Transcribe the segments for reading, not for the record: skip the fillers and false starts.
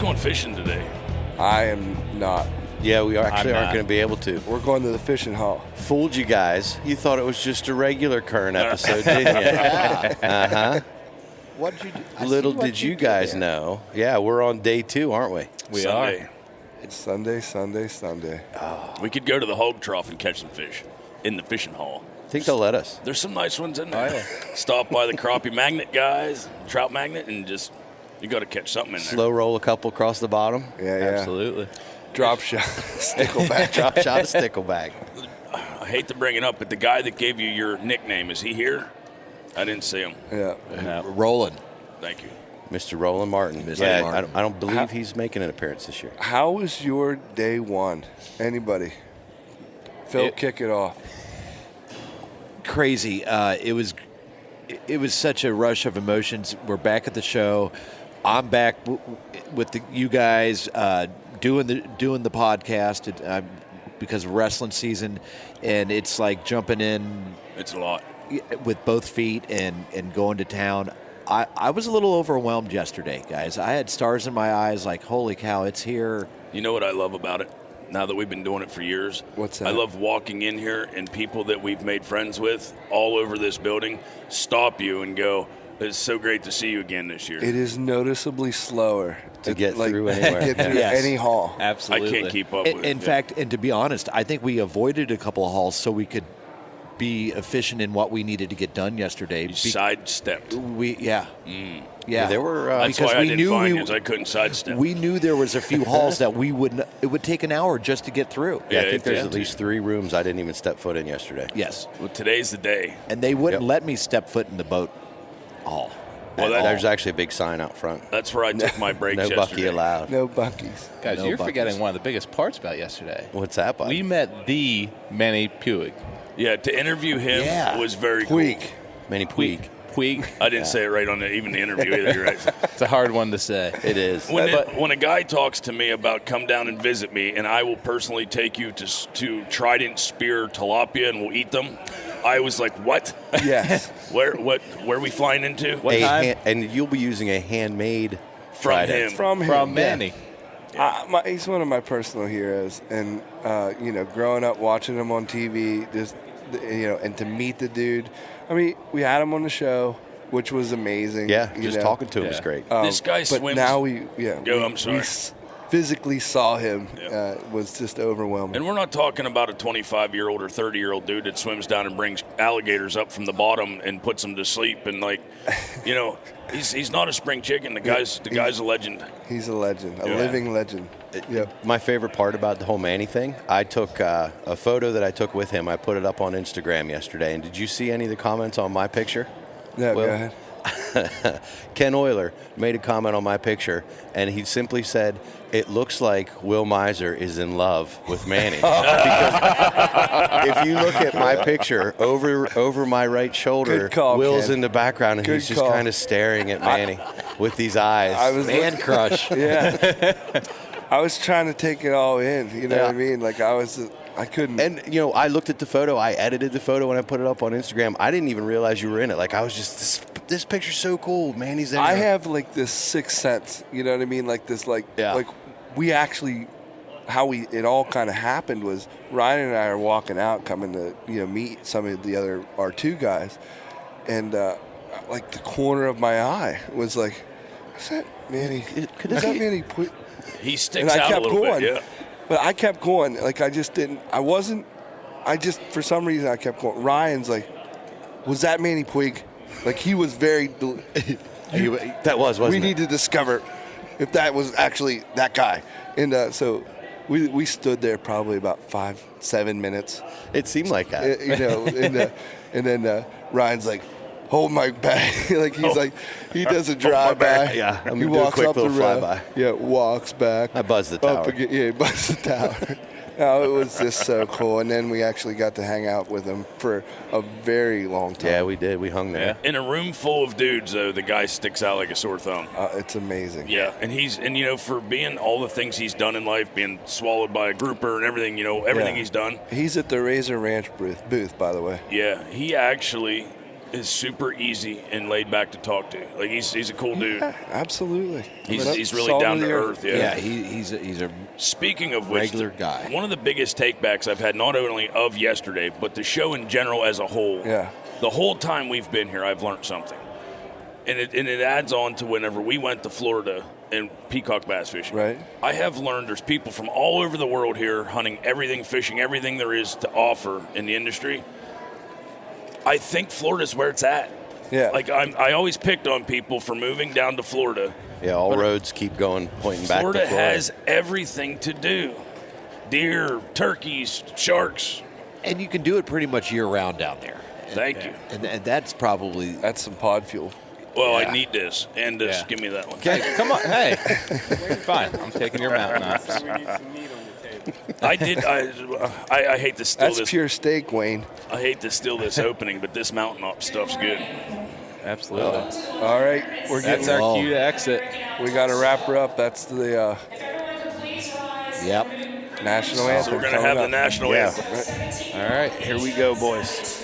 going fishing today? I am not. Yeah, we actually aren't going to be able to. We're going to the fishing hall. Fooled you guys. You thought it was just a regular current episode, didn't you? Uh-huh. What did you do? Little did you guys know. Yeah, we're on day 2, aren't we? We are. Sunday. We could go to the hog trough and catch some fish in the fishing hall. I think they'll let us. There's some nice ones in there. Oh, yeah. Stop by the Crappie Magnet guys, Trout Magnet, and just you got to catch something in there. Slow roll a couple across the bottom. Yeah. Absolutely. Drop shot, stickleback. Drop shot a stickleback. I hate to bring it up, but the guy that gave you your nickname, is he here? I didn't see him. Yeah. Rolling. Thank you. Mr. Roland Martin. Mr. Yeah, Martin. I don't believe he's making an appearance this year. How was your day 1? Anybody? Phil, kick it off. Crazy. It was such a rush of emotions. We're back at the show. I'm back with you guys doing the podcast because of wrestling season, and it's like jumping in. It's a lot. With both feet and going to town. I was a little overwhelmed yesterday, guys. I had stars in my eyes like, holy cow, it's here. You know what I love about it? Now that we've been doing it for years. What's that? I love walking in here and people that we've made friends with all over this building stop you and go, it's so great to see you again this year. It is noticeably slower To get through anywhere. To get through Yes. any hall. Absolutely. I can't keep up with it. In fact, and to be honest, I think we avoided a couple of halls so we could be efficient in what we needed to get done yesterday. You sidestepped. Yeah. There were That's because why I we didn't knew find we- you, is I couldn't sidestep. We knew there was a few halls that it would take an hour just to get through. Yeah, I Yeah, think there's it at least 3 rooms I didn't even step foot in yesterday. Yes. Well, today's the day. And they wouldn't Yep. let me step foot in the boat hall. Well, There's actually a big sign out front. That's where I took my breaks No yesterday. Bucky allowed. No Buckies. Guys, No you're buckets. forgetting one of the biggest parts about yesterday. What's that, Bob? We met the Manny Puig. Yeah, to interview him Yeah. was very cool. Puig. Manny Puig. Puig. I didn't say it right on even the interview either. You're right. It's a hard one to say. It is. When a guy talks to me about come down and visit me, and I will personally take you to Trident Spear Tilapia and we'll eat them, I was like, what? Yes. Where are we flying into? What time? And you'll be using a handmade From trident. him. From him. From yeah. Manny. He's one of my personal heroes, and growing up watching him on TV, and to meet the dude. I mean, we had him on the show, which was amazing. Yeah, just talking to him is Yeah. great. This guy but swims. now I'm sorry. physically saw him. Yep. Was just overwhelming. And we're not talking about a 25-year-old or 30-year-old dude that swims down and brings alligators up from the bottom and puts them to sleep. And he's not a spring chicken. The guy's a legend. He's a legend, a Yeah. living legend. Yep. My favorite part about the whole Manny thing, I took a photo that I took with him. I put it up on Instagram yesterday. And did you see any of the comments on my picture? Yeah, Will? go ahead. Ken Euler made a comment on my picture, and he simply said, "It looks like Will Miser is in love with Manny." Because if you look at my picture, over my right shoulder, Good call, Will's Ken. in the background, and Good he's just call. kind of staring at Manny with these eyes. I was Man crush. Yeah. I was trying to take it all in. You know Yeah. what I mean? Like I couldn't. And, I looked at the photo. I edited the photo when I put it up on Instagram. I didn't even realize you were in it. Like, I was just, this picture's so cool. Manny's in I there. have like this sixth sense. You know what I mean? Like this, like we actually, how it all kind of happened was Ryan and I are walking out, coming to meet some of the other R2 guys, and like the corner of my eye was like, is that Manny? Is that Manny? He sticks And I out kept a little going. bit. Yeah. But I kept going. Like I just didn't. For some reason, I kept going. Ryan's like, was that Manny Puig? Like he was very. That wasn't we it? need to discover if that was actually that guy. And so we stood there probably about 5-7 minutes. It seemed like that. And then Ryan's like, hold my bag. Like he's like, he does a drive by. Yeah, I'm he gonna do a walks quick up the little road. flyby. Yeah, walks back. I buzzed the Up tower. again, he buzzed the tower. No, it was just so cool. And then we actually got to hang out with him for a very long time. Yeah, we did. We hung there. In a room full of dudes, though, the guy sticks out like a sore thumb. It's amazing. Yeah, and for being all the things he's done in life, being swallowed by a grouper and everything, everything Yeah. he's done. He's at the Razor Ranch booth, by the way. Yeah, he actually is super easy and laid back to talk to. Like he's a cool dude. Yeah, absolutely. He's really Salt down of to the earth. Yeah, he's a Speaking of which, regular guy. one of the biggest takebacks I've had, not only of yesterday, but the show in general as a whole. Yeah. The whole time we've been here, I've learned something. And it adds on to whenever we went to Florida and peacock bass fishing. Right. I have learned there's people from all over the world here hunting everything, fishing everything there is to offer in the industry. I think Florida's where it's at. Yeah. Like I always picked on people for moving down to Florida. Yeah, all roads keep going, pointing back to Florida Florida. has everything to do. Deer, turkeys, sharks. And you can do it pretty much year-round down there. Thank you. And that's probably... That's some pod fuel. Well, Yeah. I need this and this. Yeah. Give me that one. Okay, come on. Hey, fine. I'm taking your mountain knives. I did. I hate to steal That's this. pure steak, Wayne. I hate to steal this opening, but this mountain up stuff's good. Absolutely. All right, we're That's getting. our cue to exit. We got to wrap her up. That's the Yep. national anthem. So we're gonna coming have the up. national Yeah. anthem. All right, here we go, boys.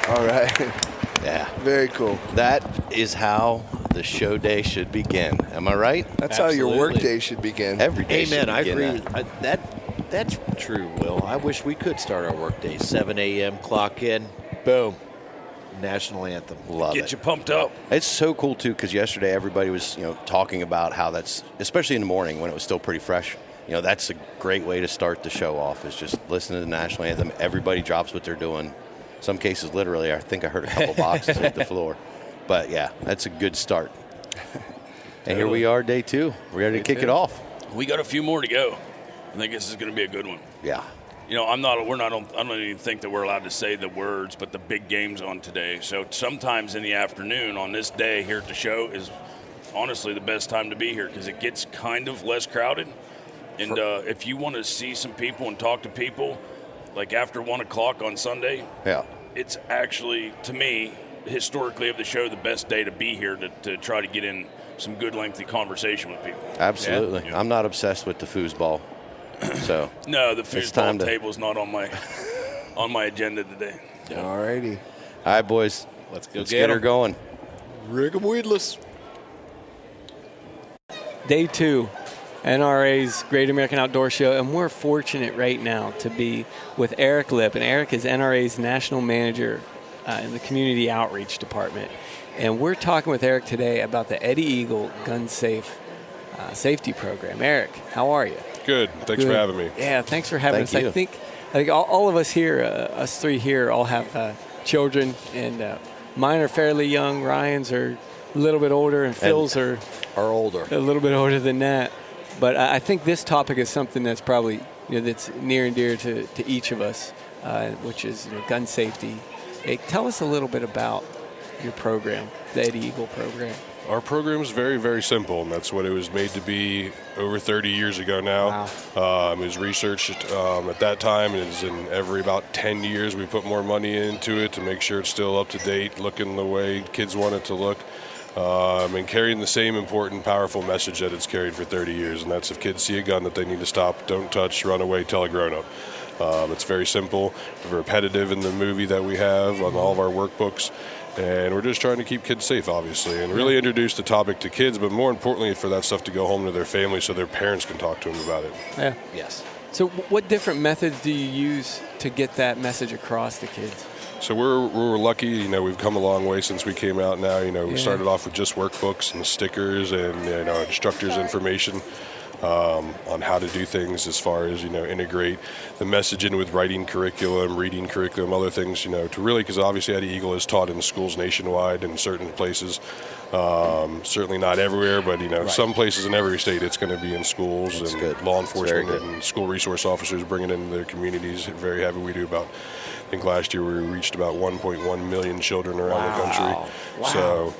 All right. Yeah. Very cool. That is how the show day should begin. Am I right? That's how your work Absolutely. day should begin. Every day should Amen. I begin agree. that. That's true, Will. I wish we could start our workday 7 a.m. clock in, boom, national anthem. Love Get it. you pumped up. It's so cool too because yesterday everybody was talking about how that's, especially in the morning when it was still pretty fresh. That's a great way to start the show off, is just listen to the national anthem. Everybody drops what they're doing. Some cases, literally, I think I heard a couple boxes hit the floor. But yeah, that's a good start. And here we are, day 2. We're ready to kick it off. We got a few more to go. I think this is going to be a good one. Yeah. I don't even think that we're allowed to say the words, but the big game's on today. So sometimes in the afternoon on this day here at the show is honestly the best time to be here because it gets kind of less crowded. And if you want to see some people and talk to people, like after 1 o'clock on Sunday, Yeah. it's actually, to me, historically of the show, the best day to be here to try to get in some good lengthy conversation with people. Absolutely. Yeah. I'm not obsessed with the foosball. So No, the time foosball to- table's not on my agenda today. All righty. all right, boys. Let's go Let's get get her 'em. going. Rig 'em weedless. Day 2, NRA's Great American Outdoor Show, and we're fortunate right now to be with Eric Lipp, and Eric is NRA's national manager in the community outreach department. And we're talking with Eric today about the Eddie Eagle Gun Safe safety program. Eric, how are you? Good. Thanks for Good. having me. Yeah, thanks for having Thank us. you. I think all of us here, us three here, all have children, and mine are fairly young. Ryan's are a little bit older, and Phil's are older. a little bit older than that. But I think this topic is something that's probably that's near and dear to each of us, which is gun safety. Hey, tell us a little bit about your program, the Eddie Eagle program. Our program is very, very simple, and that's what it was made to be over 30 years ago now. Wow. It was researched at that time, and it's in every about 10 years we put more money into it to make sure it's still up to date, looking the way kids want it to look, and carrying the same important, powerful message that it's carried for 30 years, and that's if kids see a gun that they need to stop, don't touch, run away, tell a grown-up. It's very simple, repetitive in the movie that we have on all of our workbooks. And we're just trying to keep kids safe, obviously, and really introduce the topic to kids, but more importantly, for that stuff to go home to their families so their parents can talk to them about it. Yeah. Yes. So what different methods do you use to get that message across to kids? So we're lucky, you know, we've come a long way since we came out now. You know, we started off with just workbooks and stickers and, you know, instructors' information. On how to do things as far as, you know, integrate the message in with writing curriculum, reading curriculum, other things, you know, to really, because obviously Eddie Eagle is taught in schools nationwide in certain places, certainly not everywhere, but, you know, some places in every state it's going to be in schools. That's and good. Law enforcement and school resource officers bringing it into their communities. Very happy we do about, I think last year we reached about 1.1 million children around the country. Wow. So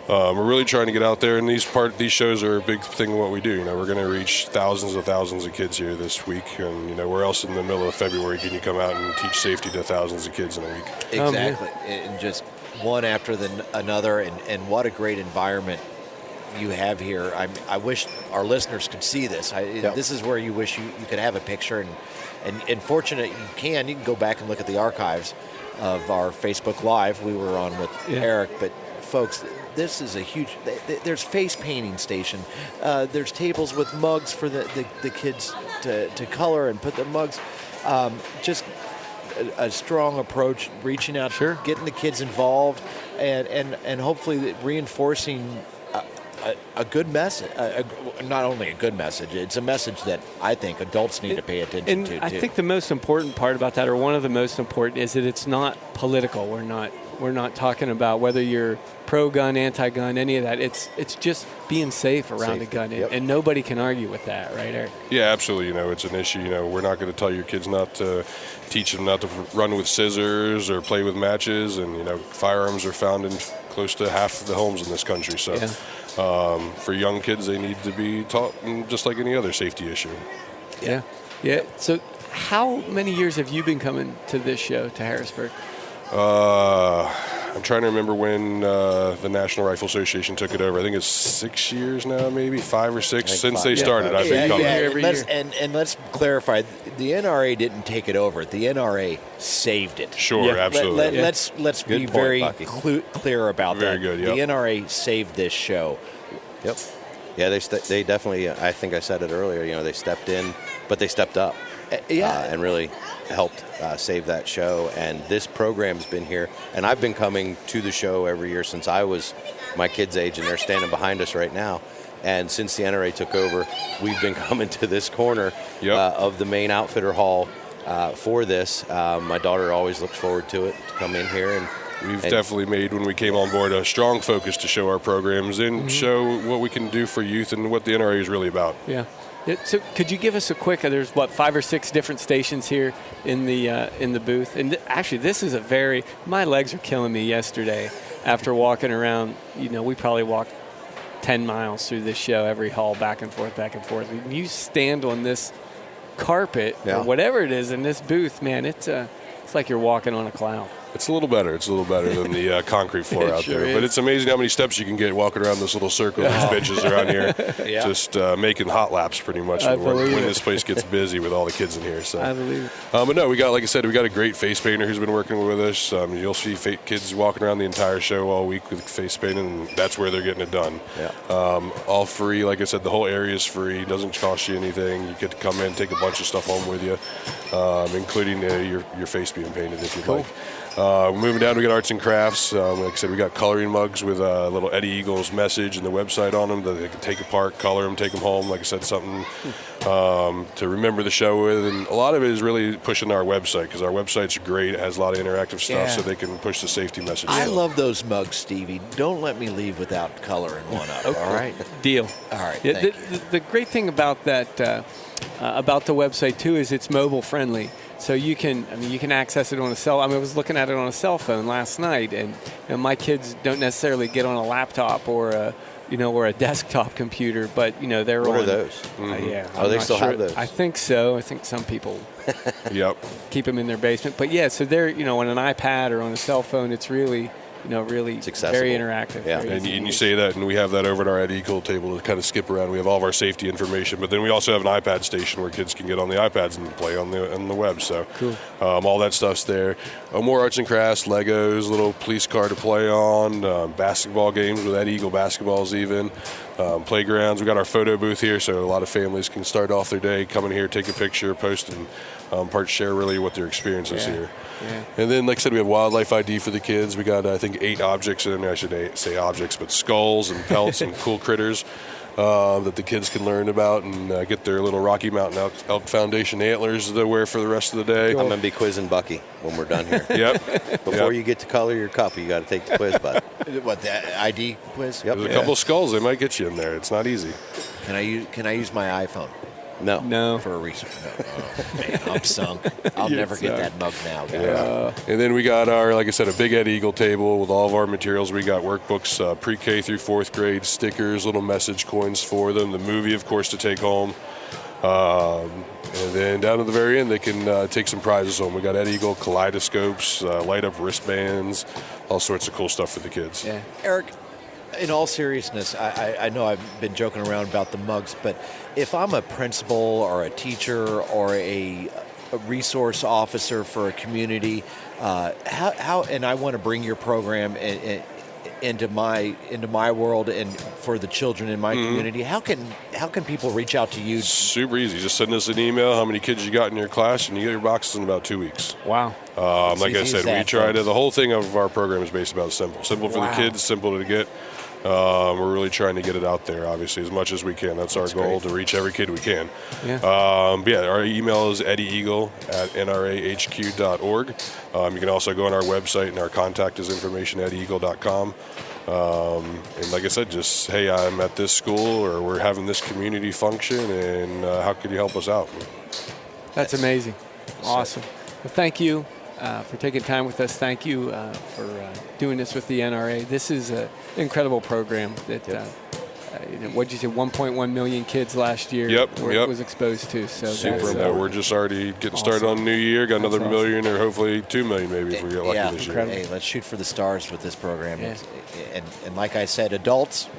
we're really trying to get out there, and these shows are a big thing of what we do. You know, we're going to reach thousands of kids here this week, and, you know, where else in the middle of February can you come out and teach safety to thousands of kids in a week? Exactly, and just one after another, and what a great environment you have here. I wish our listeners could see this. This is where you wish you could have a picture, and fortunate you can go back and look at the archives of our Facebook Live we were on with Eric, but folks, this is a huge, there's face painting station. There's tables with mugs for the kids to color and put the mugs. Just a strong approach, reaching out, getting the kids involved, and hopefully reinforcing a good message. Not only a good message, it's a message that I think adults need to pay attention to. I think the most important part about that, or one of the most important, is that it's not political. We're not talking about whether you're pro-gun, anti-gun, any of that. It's just being safe around a gun, and nobody can argue with that, right, Eric? Yeah, absolutely. You know, it's an issue. You know, we're not going to tell your kids not to teach them not to run with scissors or play with matches, and, you know, firearms are found in close to half of the homes in this country. So for young kids, they need to be taught just like any other safety issue. Yeah. So how many years have you been coming to this show, to Harrisburg? I'm trying to remember when the National Rifle Association took it over. I think it's 6 years now, maybe 5 or 6 since they started. I've been coming every year. And let's clarify: the NRA didn't take it over. The NRA saved it. Sure, absolutely. Let's be very clear about that. Very good. Yep. The NRA saved this show. Yep. Yeah, they definitely. I think I said it earlier. You know, they stepped in, but they stepped up. And really helped save that show. And this program's been here, and I've been coming to the show every year since I was my kids' age, and they're standing behind us right now. And since the NRA took over, we've been coming to this corner of the main outfitter hall for this. My daughter always looks forward to it, to come in here. And we've definitely made, when we came on board, a strong focus to show our programs and show what we can do for youth and what the NRA is really about. Yeah. So could you give us a quick, there's 5 or 6 different stations here in the booth. And actually, this is my legs are killing me yesterday after walking around. You know, we probably walked 10 miles through this show, every hall, back and forth. And you stand on this carpet or whatever it is in this booth, man, it's like you're walking on a cloud. It's a little better. It's a little better than the concrete floor out there. But it's amazing how many steps you can get walking around this little circle of these benches around here, just making hot laps pretty much when this place gets busy with all the kids in here. So I believe it. But no, like I said, we got a great face painter who's been working with us. You'll see kids walking around the entire show all week with face painting, and that's where they're getting it done. All free. Like I said, the whole area is free. It doesn't cost you anything. You get to come in, take a bunch of stuff home with you, including your face being painted if you'd like. Moving down, we got arts and crafts. Like I said, we got coloring mugs with a little Eddie Eagles message and the website on them that they can take apart, color them, take them home. Like I said, something to remember the show with. And a lot of it is really pushing our website, because our website's great. It has a lot of interactive stuff, so they can push the safety message. I love those mugs, Stevie. Don't let me leave without coloring one up. All right? Deal. All right. Yeah, Thank you. the great thing about that, about the website too, is it's mobile friendly. So you can access it on a cell. I was looking at it on a cell phone last night, and my kids don't necessarily get on a laptop or a desktop computer, but they're What on. are those? Yeah. Oh, they still have those? I think so. I think some people Yep. keep them in their basement. But yeah, so they're on an iPad or on a cell phone. It's really really It's accessible. very interactive. Yeah. very And easy to you use. say that, and we have that over at our Ed Eagle table to kind of skip around. We have all of our safety information, but then we also have an iPad station where kids can get on the iPads and play on the web. So Cool. all that stuff's there. More arts and crafts, Legos, little police car to play on, basketball games with Ed Eagle basketballs even. Playgrounds. We got our photo booth here, so a lot of families can start off their day, come in here, take a picture, post, and share really what their experience is here. Yeah. And then, like I said, we have wildlife ID for the kids. We got, I think, 8 objects in there. I should say objects, but skulls and pelts and cool critters that the kids can learn about and get their little Rocky Mountain Elk Foundation antlers to wear for the rest of the day. I'm going to be quizzing Bucky when we're done here. Yep. Before you get to color your cup, you got to take the quiz, bud. What, the ID quiz? Yep. There's a couple of skulls. They might get you in there. It's not easy. Can I use my iPhone No. for a research? No. Oh, man, I'm sunk. I'll never get that mug now, guys. Yeah. And then we got our, like I said, a big Ed Eagle table with all of our materials. We got workbooks, pre-K through 4th grade, stickers, little message coins for them, the movie, of course, to take home. And then down at the very end, they can take some prizes home. We got Ed Eagle kaleidoscopes, light-up wristbands, all sorts of cool stuff for the kids. Yeah. Eric, in all seriousness, I know I've been joking around about the mugs, but if I'm a principal or a teacher or a resource officer for a community, how and I want to bring your program into my world and for the children in my community, how can people reach out to you? Super easy. Just send us an email, how many kids you got in your class, and you get your boxes in about 2 weeks. Wow. Like I easy said, as that, we try folks. the whole thing of our program is based about simple. Simple for the kids, simple to get. We're really trying to get it out there, obviously, as much as we can. That's our goal, to reach every kid we can. Yeah. Our email is eddieeagle@nrahq.org. You can also go on our website, and our contact is information at eagle.com. And like I said, just, hey, I'm at this school, or we're having this community function, and how could you help us out? That's amazing. Awesome. Well, thank you for taking time with us. Thank you for doing this with the NRA. This is an incredible program that, what did you say, 1.1 million kids last year was exposed to. So Super. We're just already getting started on the new year. Got another million or hopefully 2 million maybe if we get lucky this year. Hey, let's shoot for the stars with this program. Yeah. And like I said, adults,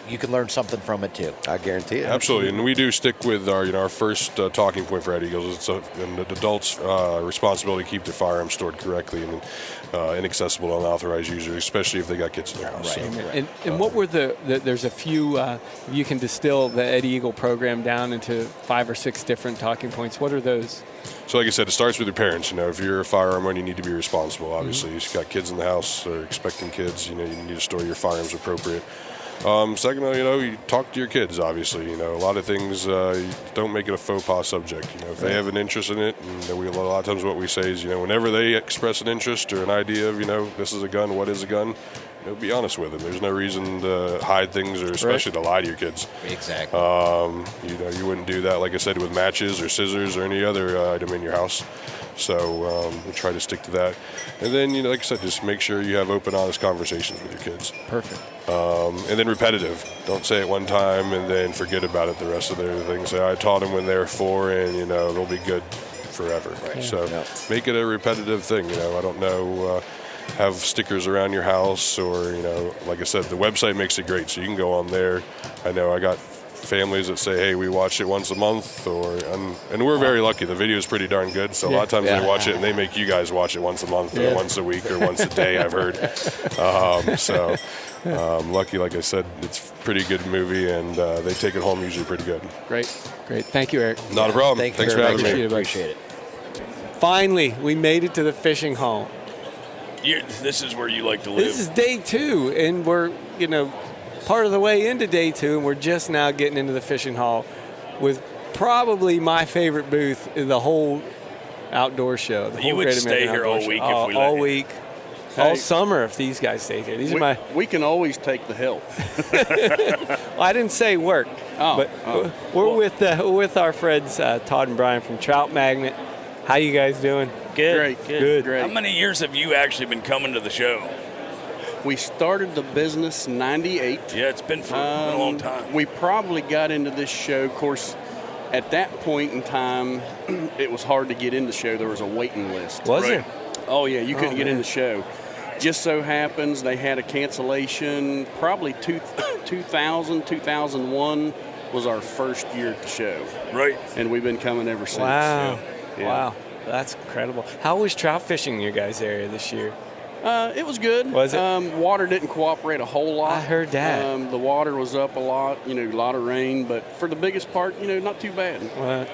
you can learn something from it too. I guarantee it. Absolutely, and we do stick with our first talking point for Ed Eagles. It's an adult's responsibility to keep their firearms stored correctly and inaccessible to unauthorized users, especially if they got kids in their house. Right. So, And what were there's a few, you can distill the Ed Eagle program down into 5 or 6 different talking points. What are those? So like I said, it starts with your parents. If you're a firearm owner, you need to be responsible, obviously. You've got kids in the house or expecting kids, you need to store your firearms appropriate. Second, you talk to your kids, obviously. A lot of things, you don't make it a faux pas subject. If they have an interest in it, and a lot of times what we say is, whenever they express an interest or an idea of, this is a gun, what is a gun, be honest with them. There's no reason to hide things or especially to lie to your kids. Exactly. You wouldn't do that, like I said, with matches or scissors or any other item in your house. So we try to stick to that. And then, like I said, just make sure you have open, honest conversations with your kids. Perfect. And then repetitive. Don't say it one time and then forget about it the rest of their things. I taught them when they were 4, and, they'll be good forever. Right. So make it a repetitive thing. I don't know, have stickers around your house or, like I said, the website makes it great. So you can go on there. I know I got families that say, hey, we watch it once a month, and we're very lucky. The video is pretty darn good, so a lot of times they watch it and they make you guys watch it once a month or once a week or once a day, I've heard. Lucky, like I said, it's a pretty good movie, and they take it home usually pretty good. Great. Thank you, Eric. Not a problem. Thanks for having me. Appreciate it. Finally, we made it to the fishing hall. This is where you like to live. This is day 2, and we're, part of the way into day 2, and we're just now getting into the fishing hall with probably my favorite booth in the whole outdoor show. You would stay here all week if we let all you. week. All summer if these guys stayed here. These are my. We can always take the help. Well, I didn't say work, but we're with our friends Todd and Brian from Trout Magnet. How you guys doing? Good. Good. Great. How many years have you actually been coming to the show? We started the business in '98. Yeah, it's been for a long time. We probably got into this show, of course, at that point in time, it was hard to get in the show. There was a waiting list. Was it? Oh, yeah, you couldn't get in the show. Just so happens they had a cancellation. Probably 2000, 2001 was our first year at the show. Right. And we've been coming ever since. Wow. Yeah. Wow. That's incredible. How was trout fishing in your guys' area this year? It was good. Was it? Water didn't cooperate a whole lot. I heard that. The water was up a lot, a lot of rain, but for the biggest part, not too bad.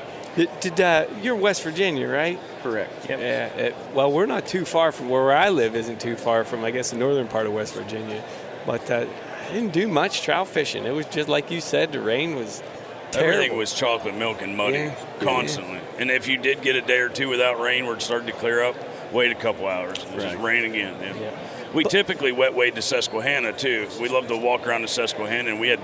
You're West Virginia, right? Correct. Yep. Yeah. Well, we're not too far from where I live. Isn't too far from, I guess, the northern part of West Virginia. But I didn't do much trout fishing. It was just like you said. The rain was terrible. Everything was chocolate milk and muddy constantly. And if you did get a day or two without rain where it started to clear up, wait a couple hours. It just rain again. Yeah. We typically wet wade to Susquehanna too. We love to walk around to Susquehanna, and we had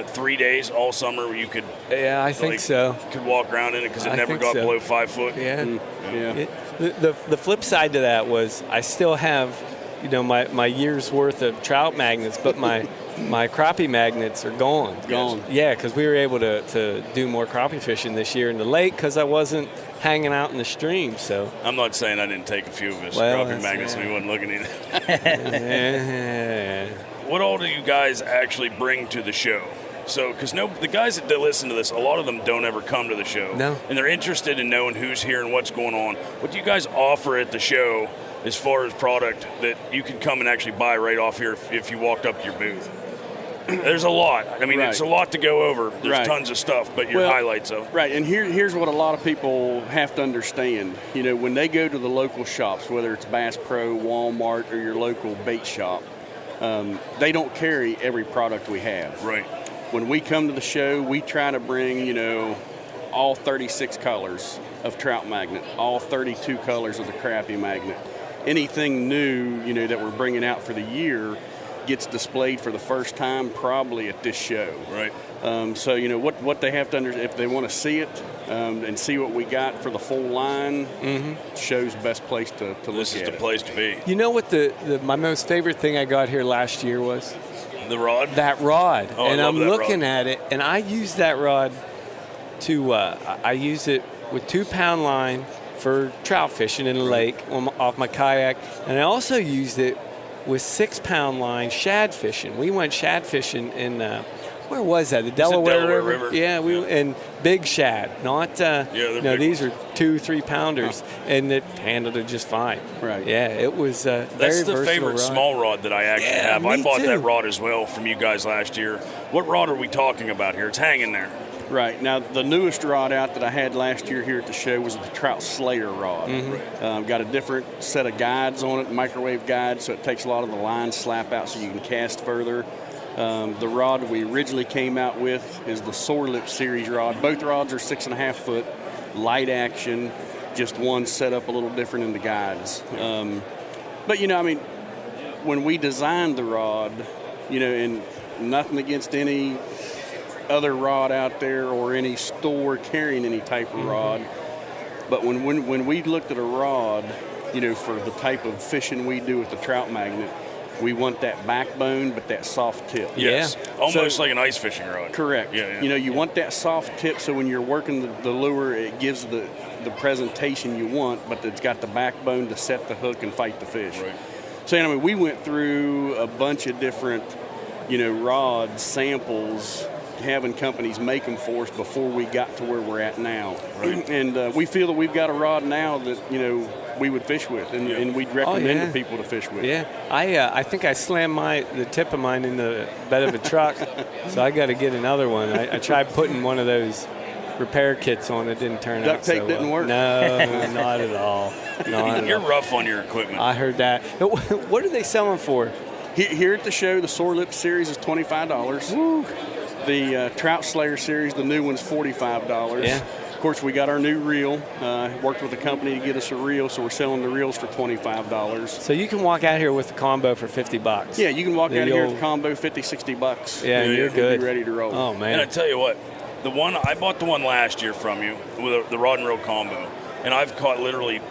3 days all summer where you could. Yeah, I think so. Could walk around in it because it never got below 5 foot. Yeah. Yeah. The flip side to that was I still have, my year's worth of trout magnets, but my crappie magnets are gone. Gone. Yeah, because we were able to do more crappie fishing this year in the lake because I wasn't hanging out in the stream. So I'm not saying I didn't take a few of his Well, crappie magnets when he wasn't looking at yeah. What all do you guys actually bring to the show? So, because the guys that listen to this, a lot of them don't ever come to the show. No. And they're interested in knowing who's here and what's going on. What do you guys offer at the show as far as product that you can come and actually buy right off here if you walked up to your booth? There's a lot. I mean, it's a lot to go over. There's tons of stuff, but your highlights of. Right, and here's what a lot of people have to understand. When they go to the local shops, whether it's Bass Pro, Walmart, or your local bait shop, they don't carry every product we have. Right. When we come to the show, we try to bring, all 36 colors of Trout Magnet, all 32 colors of the Crappie Magnet. Anything new, that we're bringing out for the year gets displayed for the first time probably at this show. Right. So, what they have to understand, if they want to see it and see what we got for the full line, show's the best place to look at. This is the place to be. You know what my most favorite thing I got here last year was? The rod? That rod. Oh, and I love I'm that looking rod. at it, and I use that rod to, I use it with 2-pound line for trout fishing in the lake off my kayak, and I also used it with 6-pound line shad fishing. We went shad fishing in, where was that? The Delaware River. Yeah, and big shad, not, these are 2-3 pounders, and it handled it just fine. Right. Yeah, it was very That's the versatile favorite rod. small rod that I actually have. I me bought too. that rod as well from you guys last year. What rod are we talking about here? It's hanging there. Right. Now, the newest rod out that I had last year here at the show was the Trout Slayer rod. Got a different set of guides on it, microwave guides, so it takes a lot of the line slap out so you can cast further. The rod we originally came out with is the Sore Lip Series rod. Both rods are 6.5 foot, light action, just one set up a little different in the guides. But, when we designed the rod, and nothing against any other rod out there or any store carrying any type of rod, but when we looked at a rod, for the type of fishing we do with the Trout Magnet, we want that backbone but that soft tip. Yes. Almost like an ice fishing rod. Correct. Yeah. You want that soft tip so when you're working the lure, it gives the presentation you want, but it's got the backbone to set the hook and fight the fish. Right. So we went through a bunch of different, rod samples, having companies make them for us before we got to where we're at now. Right. And we feel that we've got a rod now that, we would fish with and we'd recommend to people to fish with. Yeah, I think I slammed the tip of mine in the bed of a truck, so I got to get another one. I tried putting one of those repair kits on. It didn't turn out Duct tape so didn't well. work? No, not at all. Not at You're all. rough on your equipment. I heard that. What are they selling for? Here at the show, the Sore Lip Series is $25. Woo. The Trout Slayer series, the new one's $45. Yeah. Of course, we got our new reel. Worked with a company to get us a reel, so we're selling the reels for $25. So you can walk out here with the combo for $50. Yeah, you can walk out here with the combo, $50-$60. Yeah, you're good. Be ready to roll. Oh man! And I tell you what, I bought the one last year from you with the rod and reel combo, and I've caught literally.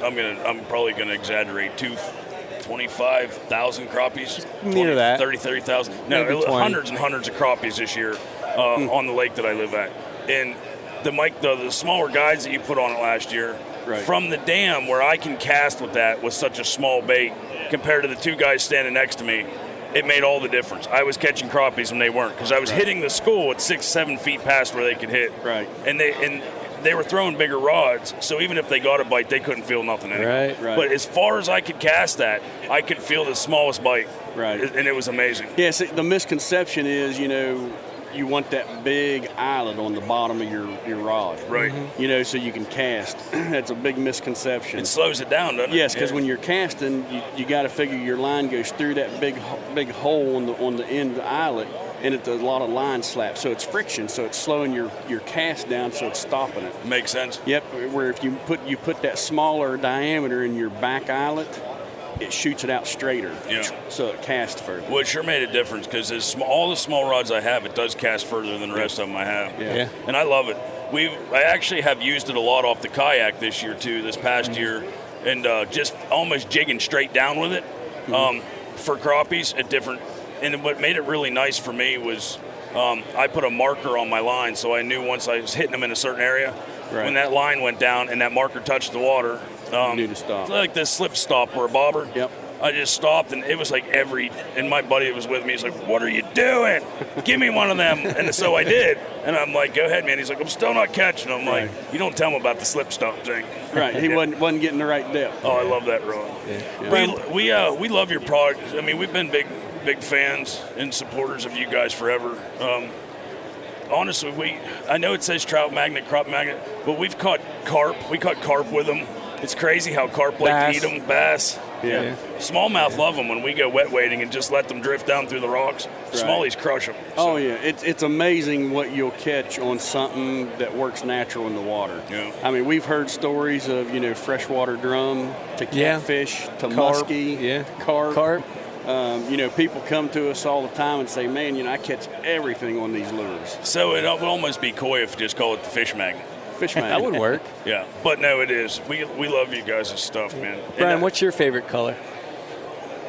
I'm probably gonna exaggerate 25,000 crappies. Near that. 30,000. Maybe No, 20. hundreds and hundreds of crappies this year on the lake that I live at, and the smaller guides that you put on it last year, Right. from the dam where I can cast with that with such a small bait compared to the two guys standing next to me, it made all the difference. I was catching crappies when they weren't because I was hitting the school at 6-7 feet past where they could hit. Right. And they were throwing bigger rods, so even if they got a bite, they couldn't feel nothing in it. Right. But as far as I could cast that, I could feel the smallest bite. Right. And it was amazing. Yeah, see, the misconception is, you want that big eyelet on the bottom of your rod. Right. So you can cast. That's a big misconception. It slows it down, doesn't it? Yes, because when you're casting, you got to figure your line goes through that big hole on the end of the eyelet, and it's a lot of line slap. So it's friction, so it's slowing your cast down, so it's stopping it. Makes sense. Yep. Where if you put that smaller diameter in your back eyelet, it shoots it out straighter. Yeah. So it casts further. Well, it sure made a difference because all the small rods I have, it does cast further than the rest of them I have. Yeah. And I love it. I actually have used it a lot off the kayak this year too, this past year, and just almost jigging straight down with it for crappies at different. And what made it really nice for me was I put a marker on my line, so I knew once I was hitting them in a certain area, when that line went down and that marker touched the water, you need to stop. Like this slip stop or a bobber. Yep. I just stopped, and it was like and my buddy that was with me, he's like, "What are you doing? Give me one of them." And so I did, and I'm like, "Go ahead, man." He's like, "I'm still not catching." I'm like, "You don't tell him about the slip stop thing." Right. He wasn't getting the right depth. Oh, I love that rod. Yeah. We love your product. I mean, we've been big fans and supporters of you guys forever. Honestly, I know it says Trout Magnet, Crop Magnet, but we've caught carp. We caught carp with them. It's crazy how carp like to eat them. Bass. Yeah. Smallmouth love them when we go wet wading and just let them drift down through the rocks. Smallies crush them. So. Oh, yeah. It's amazing what you'll catch on something that works natural in the water. Yeah. I mean, we've heard stories of, freshwater drum to catfish to muskie to carp. People come to us all the time and say, man, I catch everything on these lures. So it would almost be coy if you just call it the fish magnet. Fish magnet. That would work. Yeah, but no, it is. We love you guys' stuff, man. Brian, what's your favorite color?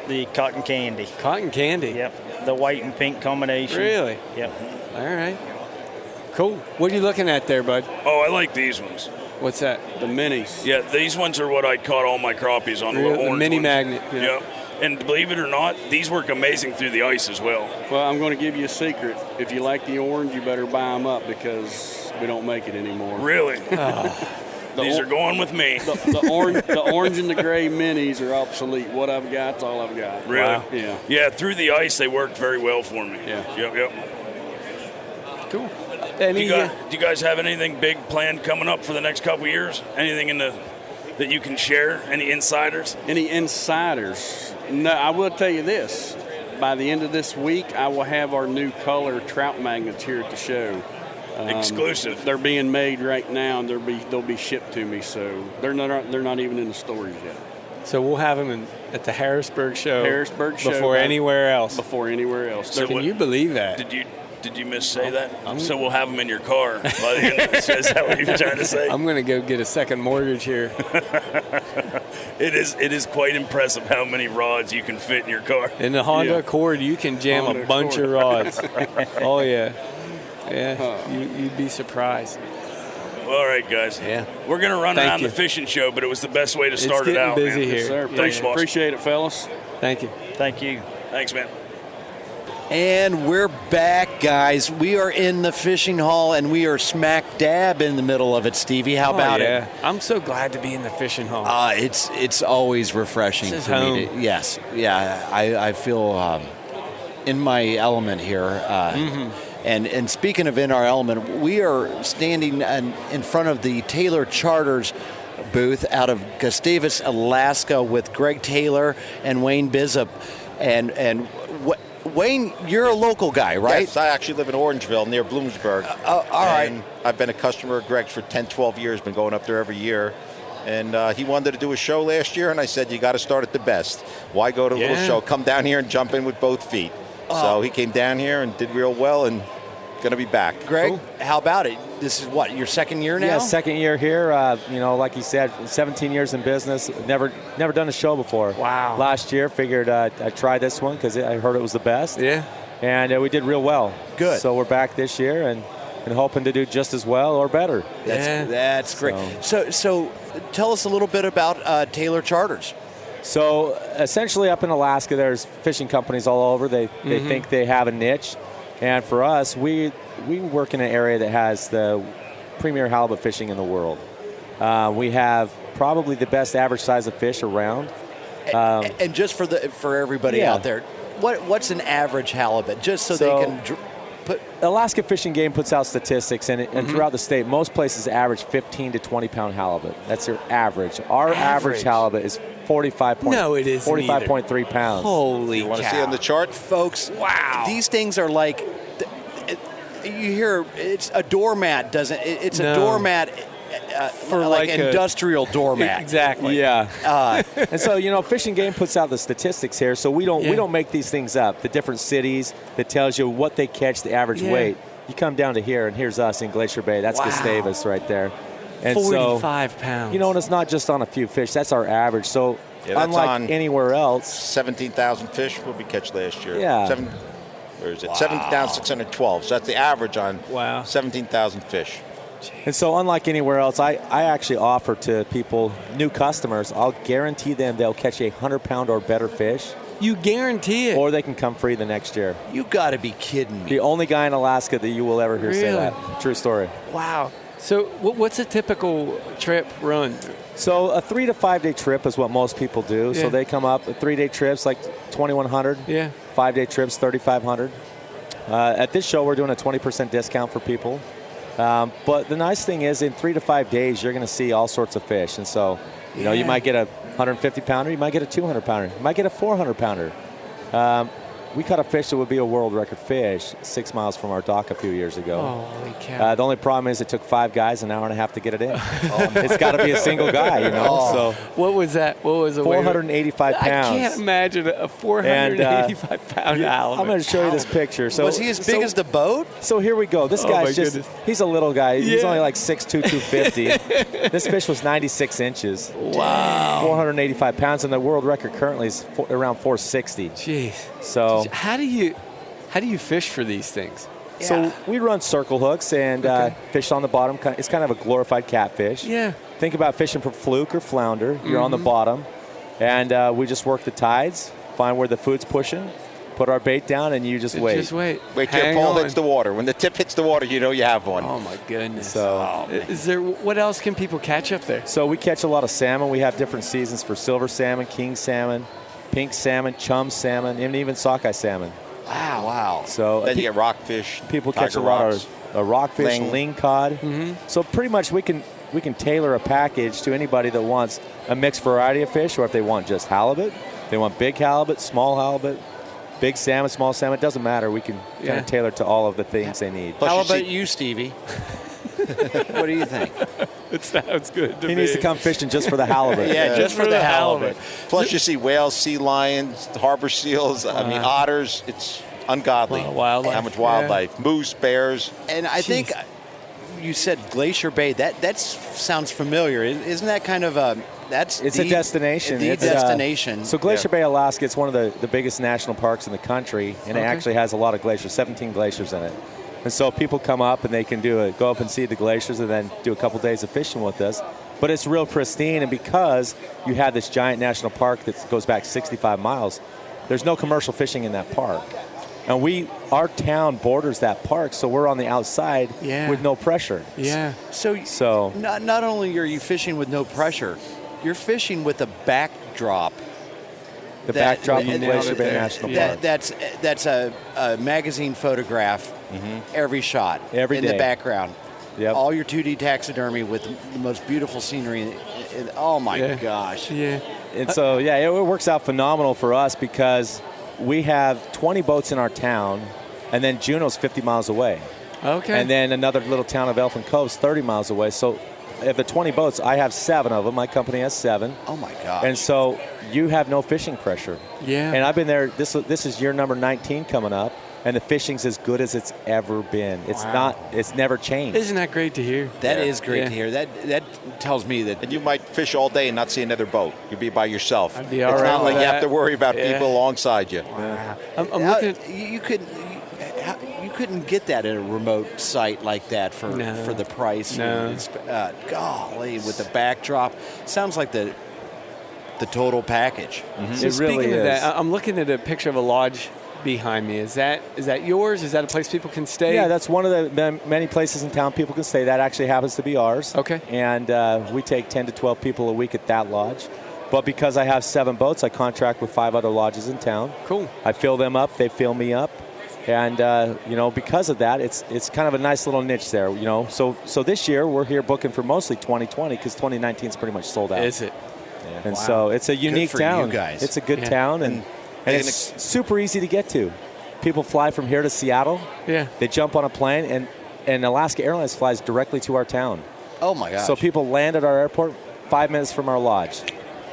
The cotton candy. Cotton candy. Yep. The white and pink combination. Really? Yep. All right. Cool. What are you looking at there, bud? Oh, I like these ones. What's that? The minis. Yeah, these ones are what I caught all my crappies on. The mini ones. magnet. Yeah. And believe it or not, these work amazing through the ice as well. Well, I'm going to give you a secret. If you like the orange, you better buy them up because we don't make it anymore. Really? These are going with me. The orange and the gray minis are obsolete. What I've got's all I've got. Really? Wow. Yeah. Yeah, through the ice, they worked very well for me. Yeah. Yep. Cool. Do you guys have anything big planned coming up for the next couple of years? Anything that you can share? Any insiders? Any insiders? No, I will tell you this. By the end of this week, I will have our new color Trout Magnets here at the show. Exclusive. They're being made right now, and they'll be shipped to me. So they're not even in the stores yet. So we'll have them at the Harrisburg show. Before anywhere else. Before anywhere else. So can you believe that? Did you missay that? So we'll have them in your car by the end of this. Is that what you were trying to say? I'm going to go get a second mortgage here. It is quite impressive how many rods you can fit in your car. In the Honda Accord, you can jam a bunch of rods. Oh, yeah. Yeah, you'd be surprised. All right, guys. Yeah. We're going to run around the fishing show, but it was the best way to start it out. It's getting busy man. here. Yes, sir. Thanks, boss. Appreciate it, fellas. Thank you. Thank you. Thanks, man. And we're back, guys. We are in the fishing hall, and we are smack dab in the middle of it, Stevie. How about it? I'm so glad to be in the fishing hall. It's always refreshing This is for home. me. Yes, yeah. I feel in my element here. And speaking of in our element, we are standing in front of the Taylor Charters booth out of Gustavus, Alaska, with Greg Taylor and Wayne Bizup. And Wayne, you're a local guy, right? Yes, I actually live in Orangeville near Bloomsburg. All right. And I've been a customer of Greg's for 10, 12 years, been going up there every year. And he wanted to do a show last year, and I said, you got to start at the best. Why go to a little show? Come down here and jump in with both feet. So he came down here and did real well, and going to be back. Greg, how about it? This is what, your second year now? Yeah, second year here. Like you said, 17 years in business. Never done a show before. Wow. Last year, figured I'd try this one because I heard it was the best. Yeah. And we did real well. Good. So we're back this year and hoping to do just as well or better. That's great. So tell us a little bit about Taylor Charters. So essentially up in Alaska, there's fishing companies all over. They think they have a niche. And for us, we work in an area that has the premier halibut fishing in the world. We have probably the best average size of fish around. And just for everybody out there, what's an average halibut? Just so they can put. Alaska Fishing Game puts out statistics, and throughout the state, most places average 15 to 20 pound halibut. That's their average. Our average halibut is 45.3 pounds. Holy You want to cow. see on the chart? Folks, Wow. these things are like, you hear it's a doormat, doesn't it? It's a doormat for like industrial doormat. Exactly. Yeah. And so, Fishing Game puts out the statistics here, so we don't make these things up. The different cities that tells you what they catch, the average weight. You come down to here, and here's us in Glacier Bay. That's Gustavus right there. And 45 pounds. And it's not just on a few fish. That's our average. So unlike anywhere else. 17,000 fish will be catch last year. Yeah. 17,612. So that's the average on 17,000 fish. And so unlike anywhere else, I actually offer to people, new customers, I'll guarantee them they'll catch a 100-pound or better fish. You guarantee it? Or they can come free the next year. You got to be kidding me. The only guy in Alaska that you will ever hear say that. True story. Wow. So what's a typical trip run? So a 3 to 5 day trip is what most people do. Yeah. So they come up, 3 day trips like 2,100. Yeah. 5 day trips, 3,500. At this show, we're doing a 20% discount for people. But the nice thing is, in 3 to 5 days, you're going to see all sorts of fish. And so, you might get a 150 pounder, you might get a 200 pounder, you might get a 400 pounder. We caught a fish that would be a world record fish 6 miles from our dock a few years ago. Holy cow. The only problem is it took 5 guys an hour and a half to get it in. It's got to be a single guy, So what was that? What was it? 485 pounds. I can't imagine a 485 pound halibut. I'm going to show you this picture. So was he as big as the boat? So here we go. This guy's he's a little guy. He's only like 6'2", 250. This fish was 96 inches. Wow. 485 pounds, and the world record currently is around 460. Jeez. So how do you fish for these things? So we run circle hooks and fish on the bottom. It's kind of a glorified catfish. Yeah. Think about fishing for fluke or flounder. You're on the bottom, and we just work the tides, find where the food's pushing, put our bait down, and you just wait. Just wait. Wait till your pole hits the water. When the tip hits the water, you know you have one. Oh my goodness. So is there? What else can people catch up there? So we catch a lot of salmon. We have different seasons for silver salmon, king salmon, pink salmon, chum salmon, and even sockeye salmon. Wow. So then you get rockfish. People catch a lot of rockfish, ling cod. Mm-hmm. So pretty much we can tailor a package to anybody that wants a mixed variety of fish, or if they want just halibut, they want big halibut, small halibut, big salmon, small salmon. It doesn't matter. We can kind of tailor to all of the things they need. How about you, Stevie? What do you think? It sounds good. He needs to come fishing just for the halibut. Just for the halibut. Plus, you see whales, sea lions, harbor seals. Otters. It's ungodly. Wildlife. How much wildlife? Yeah. Moose, bears. And I think you said Glacier Bay. That sounds familiar. Isn't that kind of a? It's a destination. It's destination. So Glacier Bay, Alaska, it's one of the biggest national parks in the country, and it actually has a lot of glaciers, 17 glaciers in it. And so people come up and they can go up and see the glaciers and then do a couple days of fishing with us. But it's real pristine, and because you have this giant national park that goes back 65 miles, there's no commercial fishing in that park. And our town borders that park, so we're on the outside with no pressure. Yeah. So not only are you fishing with no pressure, you're fishing with a backdrop. The backdrop of Glacier Bay National Park. That's a magazine photograph every shot. Every day. In the background. Yep. All your 2D taxidermy with the most beautiful scenery. Oh, my gosh. Yeah. And so, it works out phenomenal for us because we have 20 boats in our town, and then Juneau's 50 miles away. Okay. And then another little town of Elephant Cove is 30 miles away. So of the 20 boats, I have 7 of them. My company has 7. Oh, my gosh. And so you have no fishing pressure. Yeah. And I've been there. This is year number 19 coming up, and the fishing's as good as it's ever been. It's It's never changed. Isn't that great to hear? That is great to hear. That tells me that. And you might fish all day and not see another boat. You'd be by yourself. I'd be all it's right not with like you have that. to worry about Yeah. people alongside you. Wow. I'm looking at, You couldn't get that at a remote site like that for the price. No. Golly, with the backdrop, sounds like the total package. So It speaking really of is. that, I'm looking at a picture of a lodge behind me. Is that yours? Is that a place people can stay? Yeah, that's one of the many places in town people can stay. That actually happens to be ours. Okay. And we take 10 to 12 people a week at that lodge. But because I have 7 boats, I contract with 5 other lodges in town. Cool. I fill them up. They fill me up. And, because of that, it's kind of a nice little niche there, So this year, we're here booking for mostly 2020 because 2019 is pretty much sold out. Is it? Yeah. And so it's a unique for town. you guys. It's a good town, and it's super easy to get to. People fly from here to Seattle. Yeah. They jump on a plane, and Alaska Airlines flies directly to our town. Oh, my gosh. So people land at our airport 5 minutes from our lodge.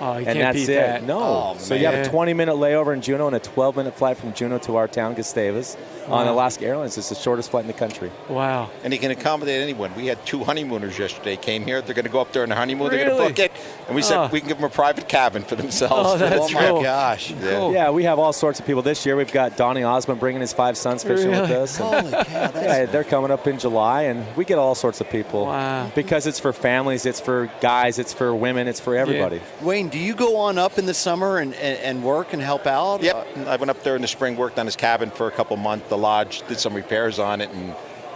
Oh, you And can't that's beat it. that. No. Oh, So you have man. a 20-minute layover in Juneau and a 12-minute flight from Juneau to our town, Gustavus. On Alaska Airlines, it's the shortest flight in the country. Wow. And he can accommodate anyone. We had 2 honeymooners yesterday came here. They're going to go up there on their honeymoon. They're going Really? to book it. And we said we can give them a private cabin for themselves. Oh, that's my cool. gosh. Cool. Yeah, we have all sorts of people. This year, we've got Donnie Osmond bringing his 5 sons fishing with Really? us. Holy cow. Yeah, they're coming up in July, and we get all sorts of people. Wow. Because it's for families, it's for guys, it's for women, it's for everybody. Wayne, do you go on up in the summer and work and help out? Yep. I went up there in the spring, worked on his cabin for a couple months. The lodge, did some repairs on it, and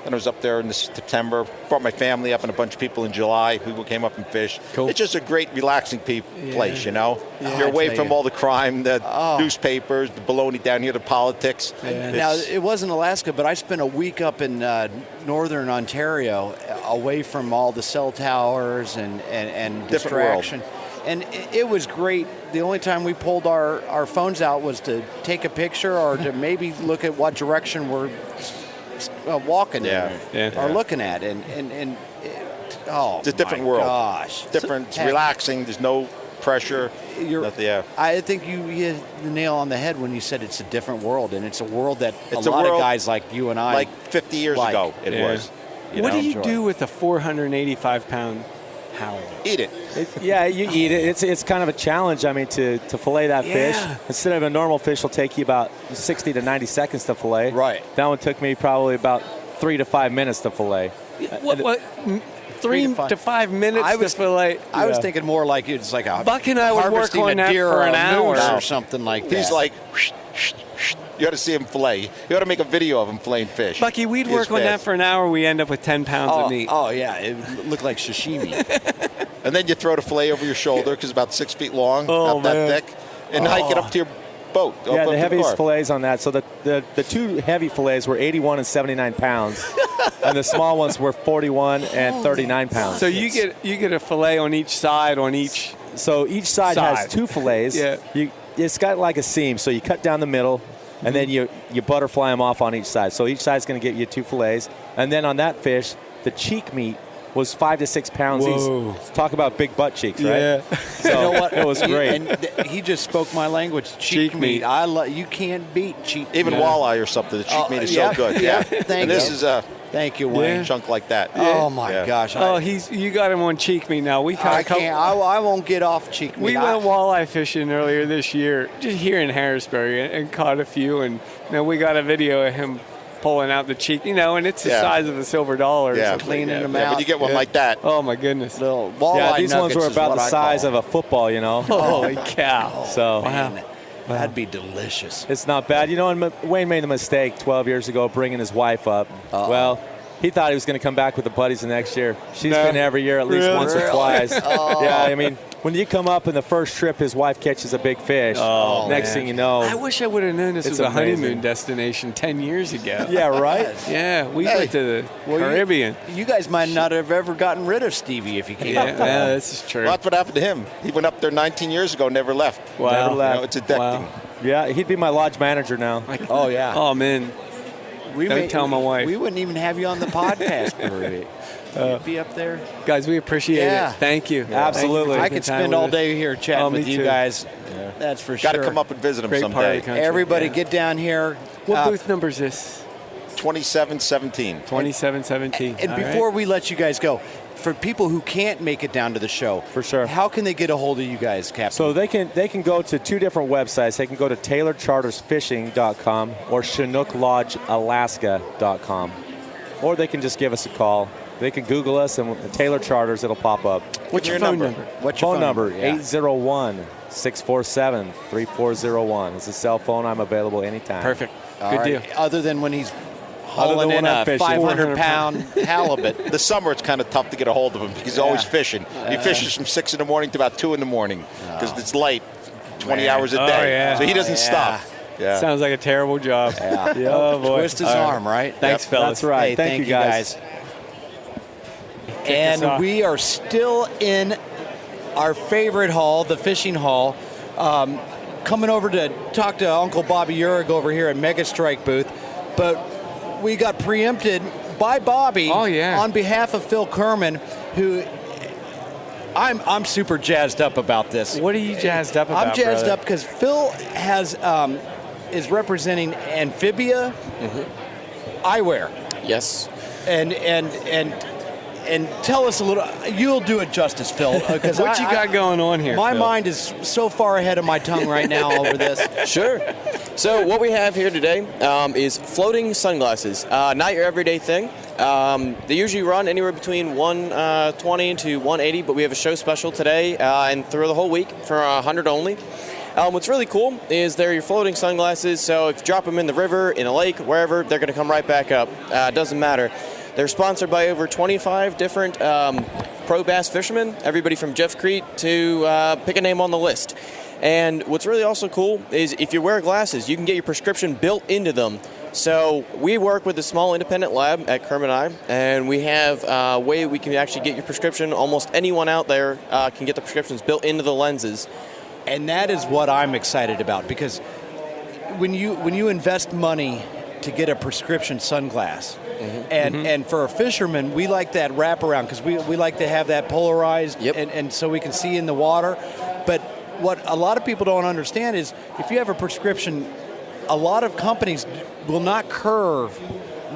then I was up there in September. Brought my family up and a bunch of people in July. We came up and fished. Cool. It's just a great, relaxing place, Yeah, You're I away tell from you. all the crime, the newspapers, the baloney down here, the politics. Yeah. Now, it wasn't Alaska, but I spent a week up in northern Ontario away from all the cell towers and Different world. distraction. And it was great. The only time we pulled our phones out was to take a picture or to maybe look at what direction we're walking in or looking at. And it's a different world. Gosh. Different, it's relaxing. There's no pressure. I think you hit the nail on the head when you said it's a different world, and it's a world that It's a a lot of world guys like you and I like 50 years ago it was. What do you do with a 485-pound howler? Eat it. You eat it. It's kind of a challenge, to fillet that fish. Instead of a normal fish will take you about 60 to 90 seconds to fillet. Right. That one took me probably about 3 to 5 minutes to fillet. What? 3 to 5 minutes to fillet? I was thinking more like it's like a Buck and I would work harvesting on a that deer for or an a hour. moose or something like that. He's like, you ought to see him fillet. You ought to make a video of him filleting fish. Bucky, we'd He is work on that fast. for an hour. We end up with 10 pounds of meat. Oh, yeah. It looked like sashimi. And then you throw the fillet over your shoulder because it's about 6 feet long, Oh, about that man. thick, and hike it up to your boat. Yeah, the heaviest car. fillets on that. So the 2 heavy fillets were 81 and 79 pounds, and the small ones were 41 and 39 pounds. So you get a fillet on each side on each. So each side has 2 fillets. Yeah. It's got like a seam. So you cut down the middle, and then you butterfly them off on each side. So each side's going to get you 2 fillets. And then on that fish, the cheek meat was 5 to 6 pounds Whoa. each. Talk about big butt cheeks, right? Yeah. So You know what? it was great. And he just spoke my language. Cheek meat. You can't beat cheek meat. Even walleye or something. The cheek meat is so good. Yeah. Yeah. Thank and this you. is a Thank you, Wayne. chunk like that. Oh my gosh! You got him on cheek meat now. We I caught can't. I won't get off cheek meat. We went walleye fishing earlier this year, just here in Harrisburg, and caught a few. And we got a video of him pulling out the cheek, and it's the size of a silver dollar. Yeah. So cleaning them Yeah, out. when you get one like that. Oh my goodness! Little walleye these ones were nuggets is about what the I size call of a football, Holy cow! So Man, that'd be delicious. it's not bad. And Wayne made a mistake 12 years ago bringing his wife up. Well, he thought he was going to come back with the buddies the next year. She's been every year at least once or twice. Yeah, when you come up in the first trip, his wife catches a big fish. Next thing you know. I wish I would have known this It's was a amazing. honeymoon destination 10 years ago. Yeah, right? Yeah, we went to the Caribbean. You guys might not have ever gotten rid of Stevie if he came up there. Yeah, this is true. Well, that's what happened to him. He went up there 19 years ago, never left. Wow. Never left. It's addicting. Wow. Yeah, he'd be my lodge manager now. Oh, yeah. Oh, man. Don't tell my wife. We wouldn't even have you on the podcast. You'd be up there. Guys, we appreciate it. Thank you. Absolutely. I could spend all day here chatting with you guys. Yeah. That's for sure. Got to come up and visit them Great someday. Everybody get down here. What booth number is this? 2717. 2717. And before we let you guys go, for people who can't make it down to the show, for sure, how can they get a hold of you guys, Captain? So they can go to two different websites. They can go to TaylorChartersFishing.com or ChinookLodgeAlaska.com, or they can just give us a call. They can Google us and Taylor Charters, it'll pop up. What's your phone number? What's your phone number? 801-647-3401. It's a cell phone. I'm available anytime. Perfect. Good deal. Other than when he's hauling in a 500-pound halibut. The summer, it's kind of tough to get a hold of him because he's always fishing. He fishes from 6 in the morning to about 2 in the morning because it's light, 20 hours a day. So he doesn't stop. Yeah. Sounds like a terrible job. Oh, boy. Twist his arm, right? Thanks, fellas. That's right. Hey, thank you, guys. And we are still in our favorite hall, the fishing hall. Coming over to talk to Uncle Bobby Uhrig over here at MegaStrike booth. But we got preempted by Bobby on behalf of Phil Kerman, who I'm super jazzed up about this. What are you jazzed up about, I'm jazzed up because Phil has is representing Amphibia Eyewear. Yes. And tell us a little. You'll do it justice, Phil. What you got going on here? My Phil? mind is so far ahead of my tongue right now over this. Sure. So what we have here today is floating sunglasses. Not your everyday thing. They usually run anywhere between 120 to 180, but we have a show special today and through the whole week for 100 only. What's really cool is they're your floating sunglasses. So if you drop them in the river, in a lake, wherever, they're going to come right back up. Doesn't matter. They're sponsored by over 25 different pro bass fishermen, everybody from Jeff Crete to pick a name on the list. And what's really also cool is if you wear glasses, you can get your prescription built into them. So we work with a small independent lab at Kerman Eye, and we have a way we can actually get your prescription. Almost anyone out there can get the prescriptions built into the lenses. And that is what I'm excited about, because when you invest money to get a prescription sunglass, and for a fisherman, we like that wraparound because we like to have that polarized, and so we can see in the water. But what a lot of people don't understand is if you have a prescription, a lot of companies will not curve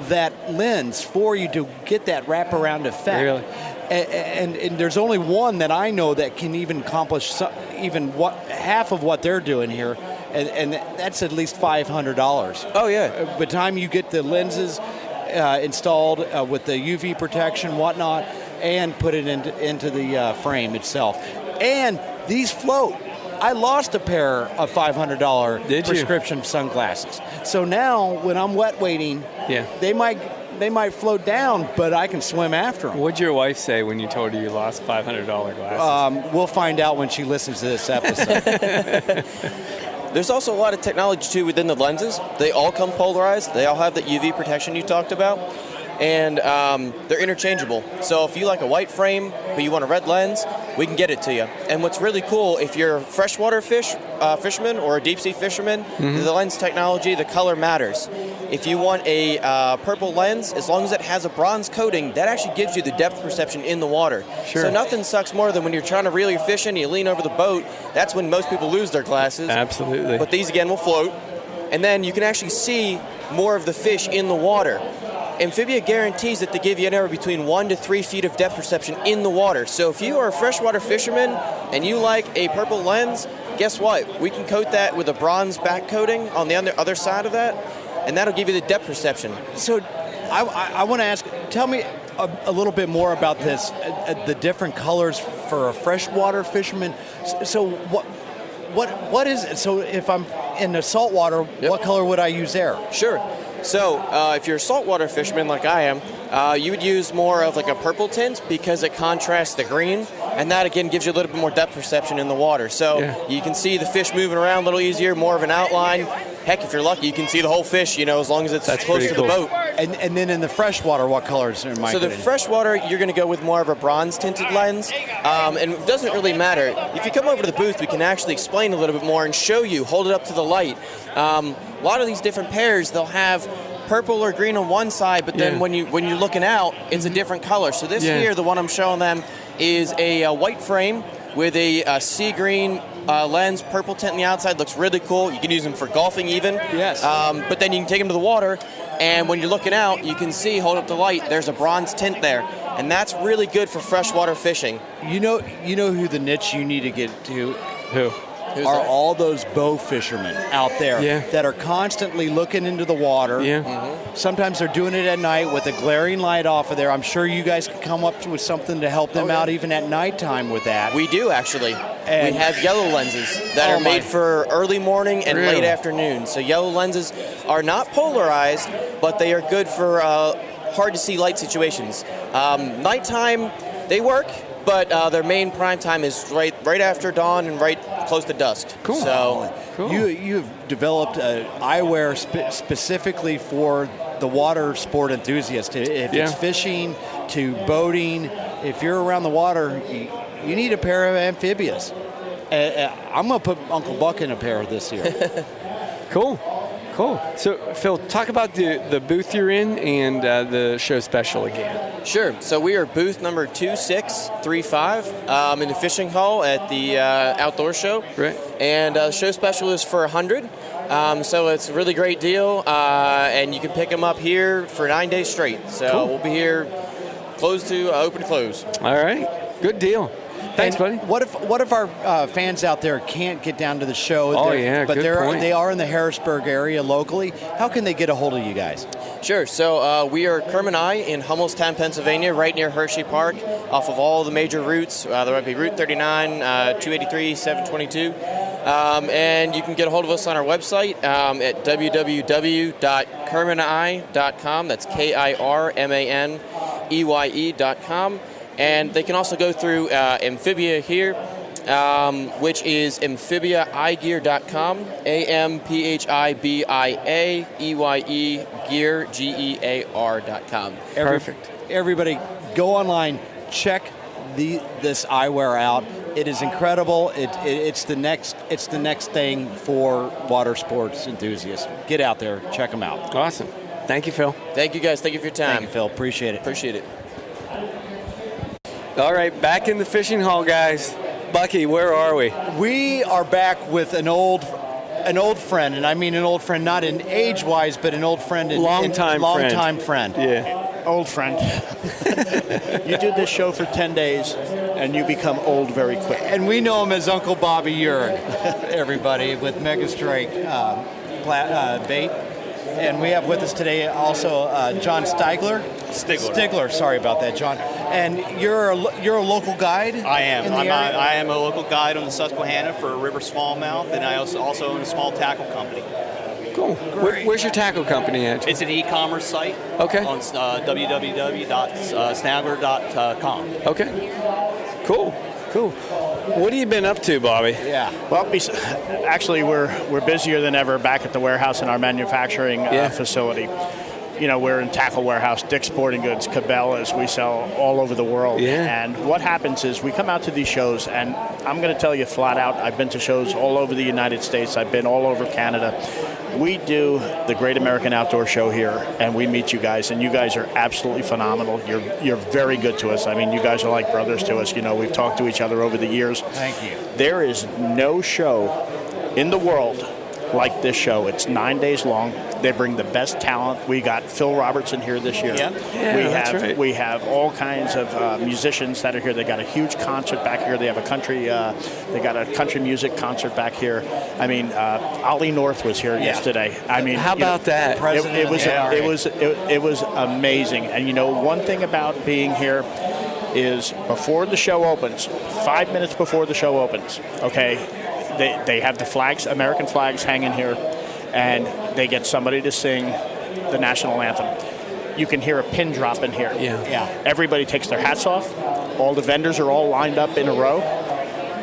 that lens for you to get that wraparound effect. Really? And there's only one that I know that can even accomplish half of what they're doing here, and that's at least $500. Oh yeah. By the time you get the lenses installed with the UV protection, whatnot, and put it into the frame itself, and these float. I lost a pair of $500 prescription sunglasses. So now when I'm wet wading, they might float down, but I can swim after them. What'd your wife say when you told her you lost $500 glasses? We'll find out when she listens to this episode. There's also a lot of technology too within the lenses. They all come polarized. They all have that UV protection you talked about. And they're interchangeable. So if you like a white frame, but you want a red lens, we can get it to you. And what's really cool, if you're a freshwater fisherman or a deep sea fisherman, the lens technology, the color matters. If you want a purple lens, as long as it has a bronze coating, that actually gives you the depth perception in the water. Sure. So nothing sucks more than when you're trying to reel your fish in, you lean over the boat. That's when most people lose their glasses. Absolutely. But these, again, will float. And then you can actually see more of the fish in the water. Amphibia guarantees that they give you anywhere between 1 to 3 feet of depth perception in the water. So if you are a freshwater fisherman and you like a purple lens, guess what? We can coat that with a bronze back coating on the other side of that, and that'll give you the depth perception. So I want to ask, tell me a little bit more about this, the different colors for a freshwater fisherman. So what is it? So if I'm in the saltwater, what color would I use there? Sure. So if you're a saltwater fisherman like I am, you would use more of like a purple tint because it contrasts the green, and that again gives you a little bit more depth perception in the water. So you can see the fish moving around a little easier, more of an outline. Heck, if you're lucky, you can see the whole fish, as long as it's close to the boat. And then in the freshwater, what colors am I So the getting? freshwater, you're going to go with more of a bronze tinted lens, and it doesn't really matter. If you come over to the booth, we can actually explain a little bit more and show you, hold it up to the light. A lot of these different pairs, they'll have purple or green on one side, but then when you're looking out, it's a different color. So this here, the one I'm showing them, is a white frame with a sea green lens, purple tint on the outside. Looks really cool. You can use them for golfing even. Yes. But then you can take them to the water, and when you're looking out, you can see, hold up the light, there's a bronze tint there. And that's really good for freshwater fishing. You know who the niche you need to get to? Who? Who's are that? all those bow fishermen out there that are constantly looking into the water. Sometimes they're doing it at night with a glaring light off of there. I'm sure you guys could come up with something to help them out even at nighttime with that. We do, actually. We have yellow lenses that are made for early morning and late afternoon. So yellow lenses are not polarized, but they are good for hard-to-see light situations. Nighttime, they work, but their main prime time is right after dawn and right close to dusk. Cool. So you've developed eyewear specifically for the water sport enthusiast. If it's fishing to boating, if you're around the water, you need a pair of amphibias. I'm going to put Uncle Buck in a pair this year. Cool. So, Phil, talk about the booth you're in and the show special again. Sure. So we are booth number 2635 in the fishing hall at the outdoor show. Right. And the show special is for 100. So it's a really great deal, and you can pick them up here for 9 days straight. So we'll be here open to close. All right. Good deal. Thanks, buddy. What if our fans out there can't get down to the show? But good point. They are in the Harrisburg area locally. How can they get a hold of you guys? Sure. So we are Kerman Eye in Hummelstown, Pennsylvania, right near Hershey Park, off of all the major routes. There might be Route 39, 283, 722. And you can get a hold of us on our website at www.kermaneye.com. That's KIRMANEYE.com. And they can also go through Amphibia here, which is amphibiaeyegear.com, AMPHIBIAEYE gear, GEAR.com. Perfect. Everybody, go online, check this eyewear out. It is incredible. It's the next thing for water sports enthusiasts. Get out there, check them out. Awesome. Thank you, Phil. Thank you, guys. Thank you for your time. Thank you, Phil. Appreciate it. Appreciate it. All right, back in the fishing hall, guys. Bucky, where are we? We are back with an old friend, and I mean an old friend, not in age-wise, but an old friend. Long-time friend. Yeah. Old friend. You do this show for 10 days, and you become old very quick. And we know him as Uncle Bobby Uhrig, everybody, with MegaStrike bait. And we have with us today also John Stigler. Sorry about that, John. And you're a local guide. I am. I am a local guide on the Susquehanna for River Smallmouth, and I also own a small tackle company. Cool. Where's your tackle company at? It's an e-commerce site. Okay. On www.snagler.com. Okay. Cool. What have you been up to, Bobby? Yeah. Well, actually, we're busier than ever back at the warehouse in our manufacturing facility. You know, we're in Tackle Warehouse, Dick's Sporting Goods, Cabela's. We sell all over the world. Yeah. And what happens is we come out to these shows, and I'm going to tell you flat out, I've been to shows all over the United States. I've been all over Canada. We do the Great American Outdoor Show here, and we meet you guys, and you guys are absolutely phenomenal. You're very good to us. I mean, you guys are like brothers to us. You know, we've talked to each other over the years. Thank you. There is no show in the world like this show. It's 9 days long. They bring the best talent. We got Phil Robertson here this year. That's right. We have all kinds of musicians that are here. They got a huge concert back here. They have a country music concert back here. I mean, Ollie North was here yesterday. I mean, how about that? It was amazing. And you know, one thing about being here is before the show opens, 5 minutes before the show opens, okay, they have the flags, American flags hanging here, and they get somebody to sing the national anthem. You can hear a pin drop in here. Yeah. Everybody takes their hats off. All the vendors are all lined up in a row.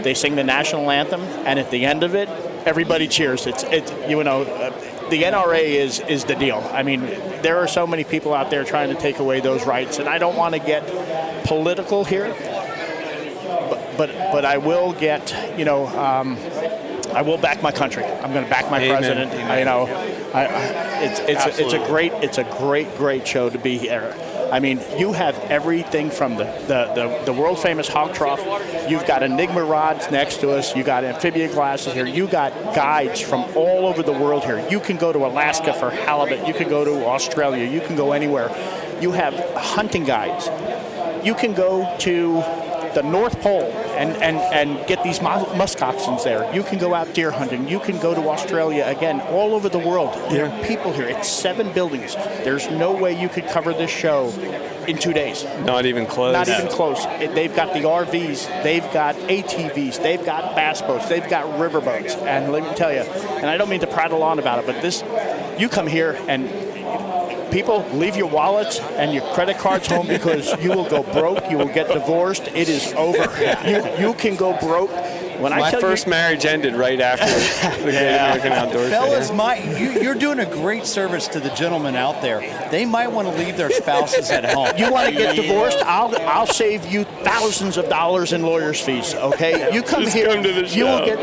They sing the national anthem, and at the end of it, everybody cheers. It's the NRA is the deal. I mean, there are so many people out there trying to take away those rights, and I don't want to get political here, but I will get, I will back my country. I'm going to back my president. It's a great show to be here. I mean, you have everything from the world famous hog trough. You've got Enigma rods next to us. You got amphibia glasses here. You got guides from all over the world here. You can go to Alaska for halibut. You can go to Australia. You can go anywhere. You have hunting guides. You can go to the North Pole and get these muskoxens there. You can go out deer hunting. You can go to Australia, again, all over the world. There are people here. It's 7 buildings. There's no way you could cover this show in 2 days. Not even close. Not even close. They've got the RVs. They've got ATVs. They've got bass boats. They've got river boats. And let me tell you, and I don't mean to prattle on about it, but you come here and people, leave your wallets and your credit cards home because you will go broke. You will get divorced. It is over. You can go broke. When my first marriage ended right after the Great American Outdoor Show. Fellas, you're doing a great service to the gentlemen out there. They might want to leave their spouses at home. You want to get divorced? I'll save you thousands of dollars in lawyers' fees. Okay, you come here. Come to the show. You will get.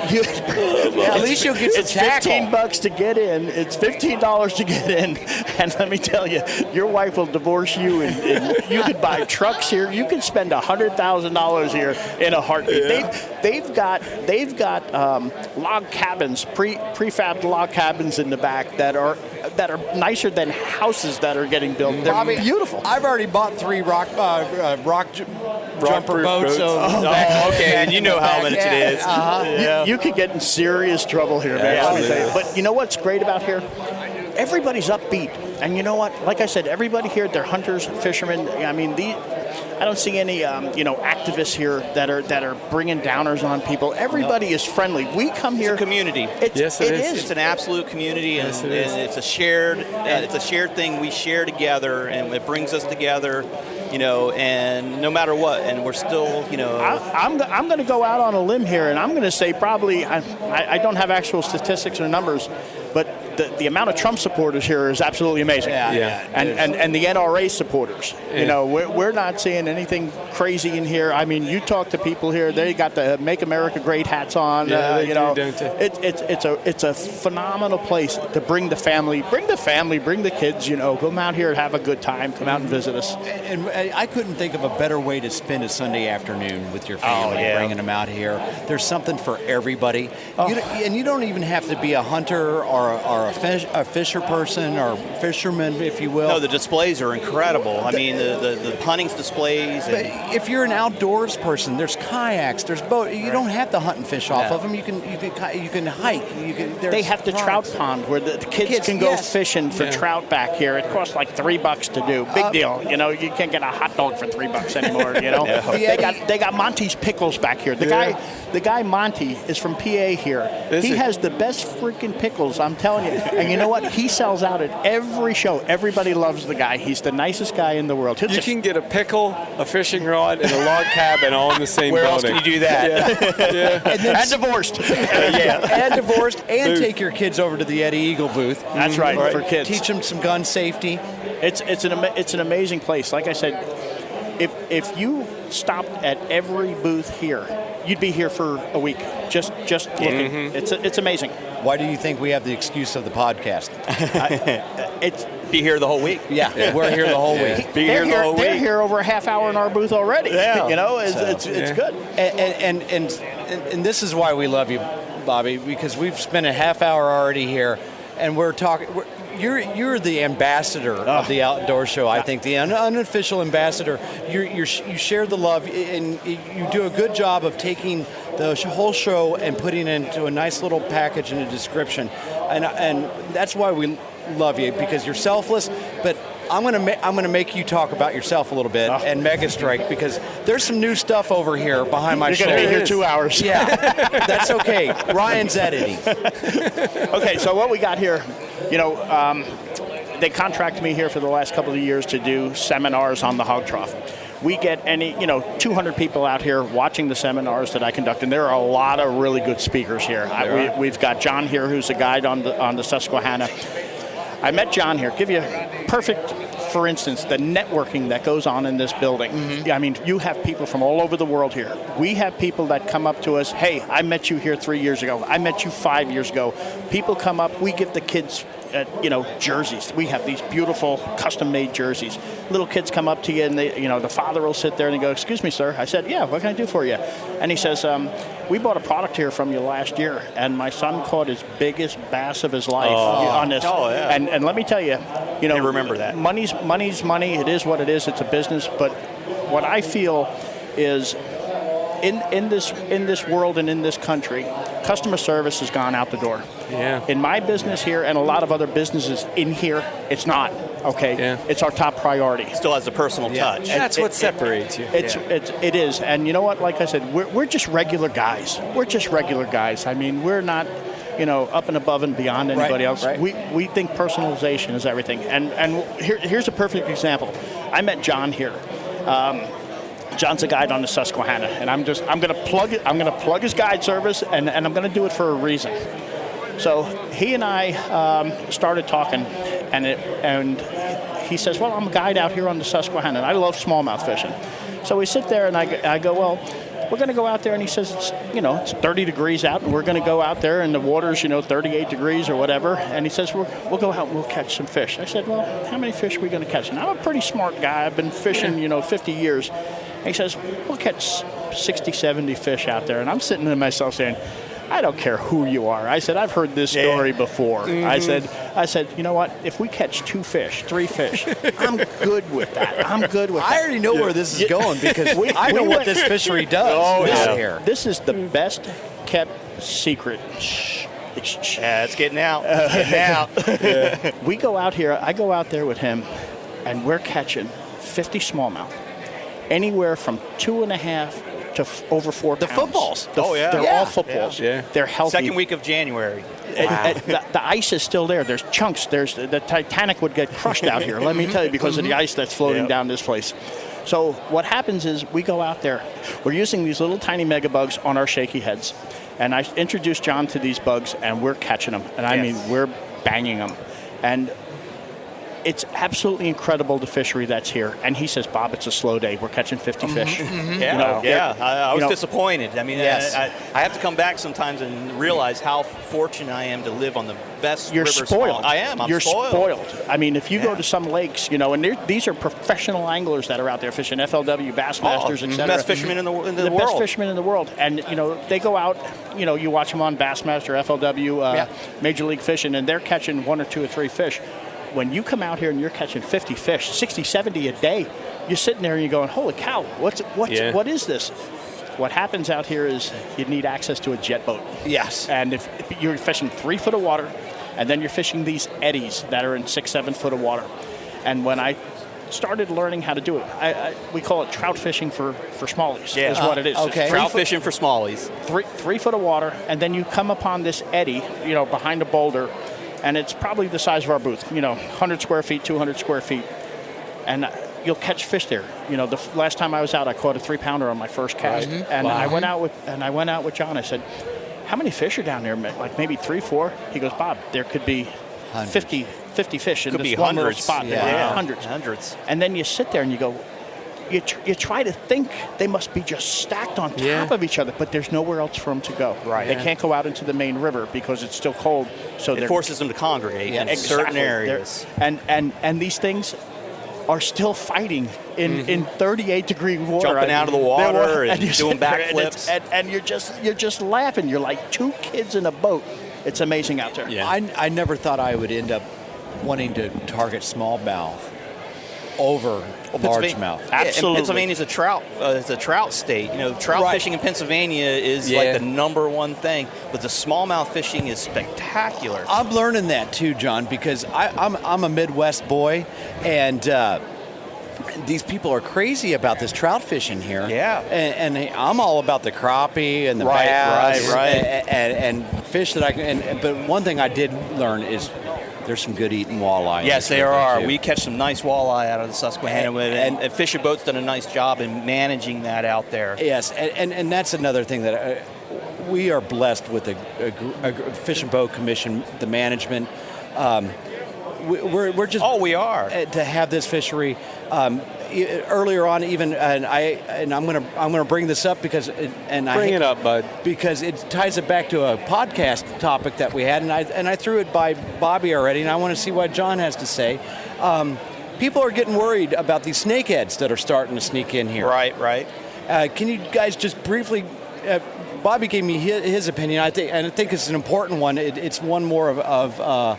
At least you'll get some tackle. It's $15 to get in. It's $15 to get in. And let me tell you, your wife will divorce you. And you could buy trucks here. You can spend $100,000 here in a heartbeat. Yeah. They've got log cabins, prefab log cabins in the back that are nicer than houses that are getting built. They're beautiful. I've already bought 3 rock jumper boats. Okay, and you know how much it is. Yeah. You could get in serious trouble here, man. Yeah. But you know what's great about here? Everybody's upbeat. And you know what? Like I said, everybody here, they're hunters, fishermen. I mean, I don't see any, activists here that are bringing downers on people. Everybody is friendly. We come here. It's a community. It is. It's an absolute community, and it's a shared thing we share together, and it brings us together. And no matter what, and we're still, I'm going to go out on a limb here, and I'm going to say probably I don't have actual statistics or numbers, but the amount of Trump supporters here is absolutely amazing. And the NRA supporters. Yeah. We're not seeing anything crazy in here. I mean, you talk to people here; they got the "Make America Great" hats on. It's a phenomenal place to bring the family, bring the kids. Come out here and have a good time. Come out and visit us. And I couldn't think of a better way to spend a Sunday afternoon with your family, bringing them out here. There's something for everybody. And you don't even have to be a hunter or a fisher person or fisherman, if you will. No, the displays are incredible. I mean, the hunting displays. But if you're an outdoors person, there's kayaks, there's boat. You don't have to hunt and fish off of them. You can hike. They have the trout pond where the kids can go fishing for trout back here. It costs like $3 to do. Big deal. You can't get a hot dog for $3 anymore. They got Monty's pickles back here. The guy Monty is from PA here. He has the best freaking pickles, I'm telling you. And you know what? He sells out at every show. Everybody loves the guy. He's the nicest guy in the world. You can get a pickle, a fishing rod, and a log cabin all in the same Where building. Where else can you do that? Yeah. And divorced. And divorced, and take your kids over to the Eddie Eagle booth. That's right, for kids. Teach them some gun safety. It's an amazing place. Like I said, if you stopped at every booth here, you'd be here for a week just looking. Mm-hmm. It's amazing. Why do you think we have the excuse of the podcast? Be here the whole week. Yeah. We're here the whole week. They're here over a half hour in our booth already. Yeah. It's good. And this is why we love you, Bobby, because we've spent a half hour already here, and we're talking. You're the ambassador of the outdoor show. I think the unofficial ambassador. You share the love, and you do a good job of taking the whole show and putting it into a nice little package and a description, and that's why we love you, because you're selfless. But I'm gonna make you talk about yourself a little bit and MegaStrike, because there's some new stuff over here behind my shoulder. You're gonna be here 2 hours. Yeah, that's okay. Ryan's editing. Okay, so what we got here, they contracted me here for the last couple of years to do seminars on the hog trough. we get 200 people out here watching the seminars that I conduct, and there are a lot of really good speakers here. We've got John here, who's a guide on the Susquehanna. I met John here. Give you perfect, for instance, the networking that goes on in this building. I mean, you have people from all over the world here. We have people that come up to us, hey, I met you here 3 years ago. I met you 5 years ago. People come up, we give the kids jerseys. We have these beautiful custom-made jerseys. Little kids come up to you, and the father will sit there and go, "Excuse me, sir." I said, "Yeah, what can I do for you?" And he says, "We bought a product here from you last year, and my son caught his biggest bass of his life on this." Oh, yeah. And let me tell you, I remember that. Money's money. It is what it is. It's a business. But what I feel is, in this world and in this country, customer service has gone out the door. Yeah. In my business here and a lot of other businesses in here, it's not. Okay. Yeah. It's our top priority. Still has a personal touch. And that's what separates you. It is. And you know what? Like I said, we're just regular guys. We're just regular guys. I mean, we're not, up and above and beyond anybody else. Right. We think personalization is everything. And here's a perfect example. I met John here. John's a guide on the Susquehanna, and I'm going to plug it. I'm going to plug his guide service, and I'm going to do it for a reason. So he and I started talking, and he says, "Well, I'm a guide out here on the Susquehanna, and I love smallmouth fishing." So we sit there, and I go, "Well, we're going to go out there," and he says, it's 30 degrees out, and we're going to go out there, and the water's 38 degrees or whatever. And he says, we'll go out and we'll catch some fish. I said, "Well, how many fish are we going to catch?" And I'm a pretty smart guy. I've been fishing 50 years. And he says, "We'll catch 60, 70 fish out there." And I'm sitting to myself saying, "I don't care who you are." I said, "I've heard this story before." I said, "You know what? If we catch 2 fish, 3 fish, I'm good with that. I'm good with that." I already know where this is going because I know what this fishery does here. This is the best kept secret. Yeah, it's getting out. It's getting out. We go out here. I go out there with him, and we're catching 50 smallmouth, anywhere from 2.5 to over 4 pounds. The footballs. They're all footballs. Yeah. They're healthy. Second week of January. The ice is still there. There's chunks. The Titanic would get crushed out here, let me tell you, because of the ice that's floating down this place. So what happens is we go out there. We're using these little tiny mega bugs on our shaky heads. And I introduced John to these bugs, and we're catching them. And I mean, we're banging them. And it's absolutely incredible, the fishery that's here. And he says, "Bob, it's a slow day. We're catching 50 fish." I was disappointed. I mean, I have to come back sometimes and realize how fortunate I am to live on the best You're river. spoiled. I am. I'm You're spoiled. I mean, if you go to some lakes, and these are professional anglers that are out there fishing, FLW, Bassmasters, etc. The best fishermen in the world. The best fishermen in the world. And, they go out, you watch them on Bassmaster, FLW, Major League Fishing, and they're catching 1 or 2 or 3 fish. When you come out here and you're catching 50 fish, 60, 70 a day, you're sitting there and you're going, "Holy cow, what is this?" What happens out here is you need access to a jet boat. Yes. And if you're fishing 3 foot of water, and then you're fishing these eddies that are in 6, 7 foot of water. And when I started learning how to do it, we call it trout fishing for smallies. Yeah. Is what it is. Okay. Trout fishing for smallies. 3 foot of water, and then you come upon this eddy, behind a boulder, and it's probably the size of our booth, 100 square feet, 200 square feet. And you'll catch fish there. The last time I was out, I caught a 3-pounder on my first cast. Right. And I went out with John. I said, "How many fish are down there?" Like maybe 3, 4. He goes, "Bob, there could be 50 fish in this one little spot." Yeah. Hundreds. And then you sit there and you go, you try to think they must be just stacked on top of each other, but there's nowhere else for them to go. Right. They can't go out into the main river because it's still cold. So it forces them to congregate in certain areas. And these things are still fighting in 38-degree water. Jumping out of the water and doing backflips. And you're just laughing. You're like 2 kids in a boat. It's amazing out there. Yeah. I never thought I would end up wanting to target smallmouth over largemouth. Absolutely. Pennsylvania's a trout state. Trout fishing in Pennsylvania is like the number one thing, but the smallmouth fishing is spectacular. I'm learning that too, John, because I'm a Midwest boy, and these people are crazy about this trout fishing here. Yeah. And I'm all about the crappie and the bass and fish that I can. But one thing I did learn is there's some good eating walleye. Yes, there are. We catch some nice walleye out of the Susquehanna, and Fishing Boat's done a nice job in managing that out there. Yes, and that's another thing that we are blessed with a Fishing Boat Commission, the management. We're just we are to have this fishery. Earlier on, even I'm gonna bring this up because bring it up, bud, because it ties it back to a podcast topic that we had, and I threw it by Bobby already, and I want to see what John has to say. People are getting worried about these snakeheads that are starting to sneak in here. Right. Can you guys just briefly? Bobby gave me his opinion. I think it's an important one. It's one more of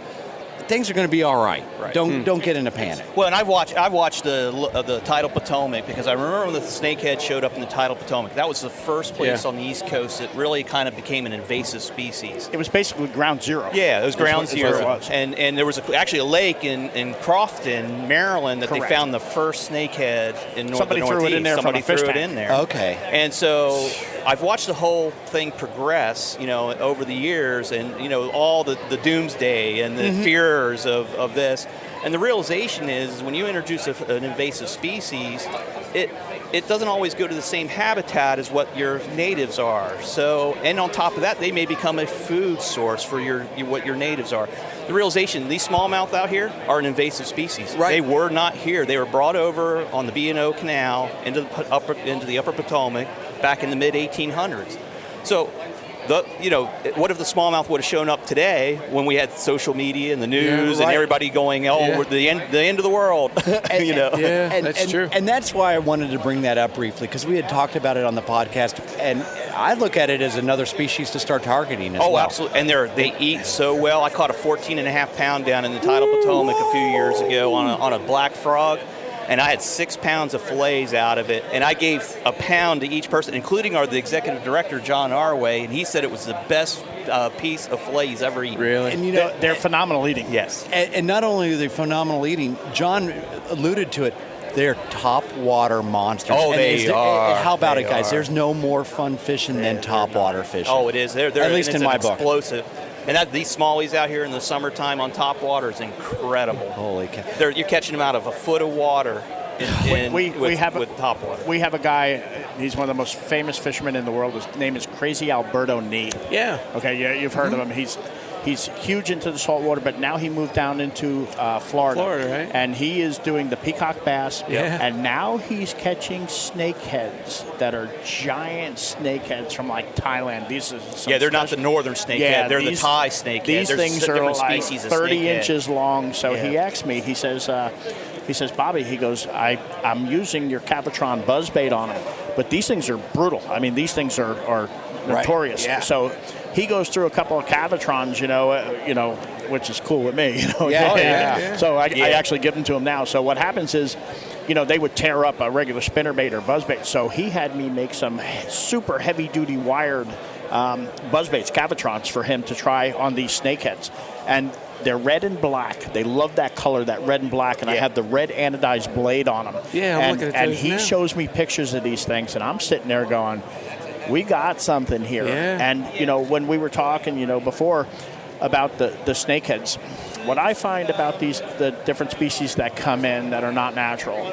things are going to be all right. Don't get in a panic. Well, and I've watched the Tidal Potomac, because I remember when the snakehead showed up in the Tidal Potomac. That was the first place on the East Coast that really kind of became an invasive species. It was basically ground zero. Yeah, it was ground zero. It was. And there was actually a lake in Crofton, Maryland, that they found the first snakehead in the Northeast. Somebody threw it in there from a fish tank. It in there. Okay. And so I've watched the whole thing progress, over the years, and all the doomsday and the fears of this. And the realization is, when you introduce an invasive species, it doesn't always go to the same habitat as what your natives are. So, and on top of that, they may become a food source for what your natives are. The realization, these smallmouth out here are an invasive species. Right. They were not here. They were brought over on the B&O Canal into the upper Potomac back in the mid-1800s. So, what if the smallmouth would have shown up today when we had social media and the news and everybody going, we're the end of the world, That's true. And that's why I wanted to bring that up briefly, because we had talked about it on the podcast, and I look at it as another species to start targeting as well. Oh, absolutely. And they eat so well. I caught a 14.5 pound down in the Tidal Potomac a few years ago on a black frog. And I had 6 pounds of fillets out of it, and I gave a pound to each person, including the executive director, John Arway, and he said it was the best piece of filet he's ever eaten. Really? And they're phenomenal eating. Yes. And not only are they phenomenal eating, John alluded to it, they're top water monsters. Oh, they are. How about it, guys? Are. There's no more fun fishing than top water fishing. Oh, it is. They're at least in my book. Explosive. And these smallies out here in the summertime on top water is incredible. Holy cow. You're catching them out of a foot of water. With top water. We have a guy, he's one of the most famous fishermen in the world. His name is Crazy Alberto Nee. Yeah. Okay, yeah, you've heard of him. He's huge into the saltwater, but now he moved down into Florida. Right? And he is doing the peacock bass. Yeah. And now he's catching snakeheads that are giant snakeheads from like Thailand. These are they're not the northern snakehead. They're the Thai snakehead. These things are like 30 inches long. So he asked me, he says, Bobby, he goes, I'm using your Cavatron buzzbait on them, but these things are brutal. I mean, these things are notorious. Yeah. So he goes through a couple of Cavatrons, which is cool with me. So I actually give them to him now. So what happens is, they would tear up a regular spinnerbait or buzzbait. So he had me make some super heavy-duty wired buzzbaits, Cavatrons, for him to try on these snakeheads. And they're red and black. They love that color, that red and black, and I have the red anodized blade on them. Yeah, I'm looking at and those he now. shows me pictures of these things, and I'm sitting there going, we got something here. Yeah. And, when we were talking, before about the snakeheads, what I find about the different species that come in that are not natural,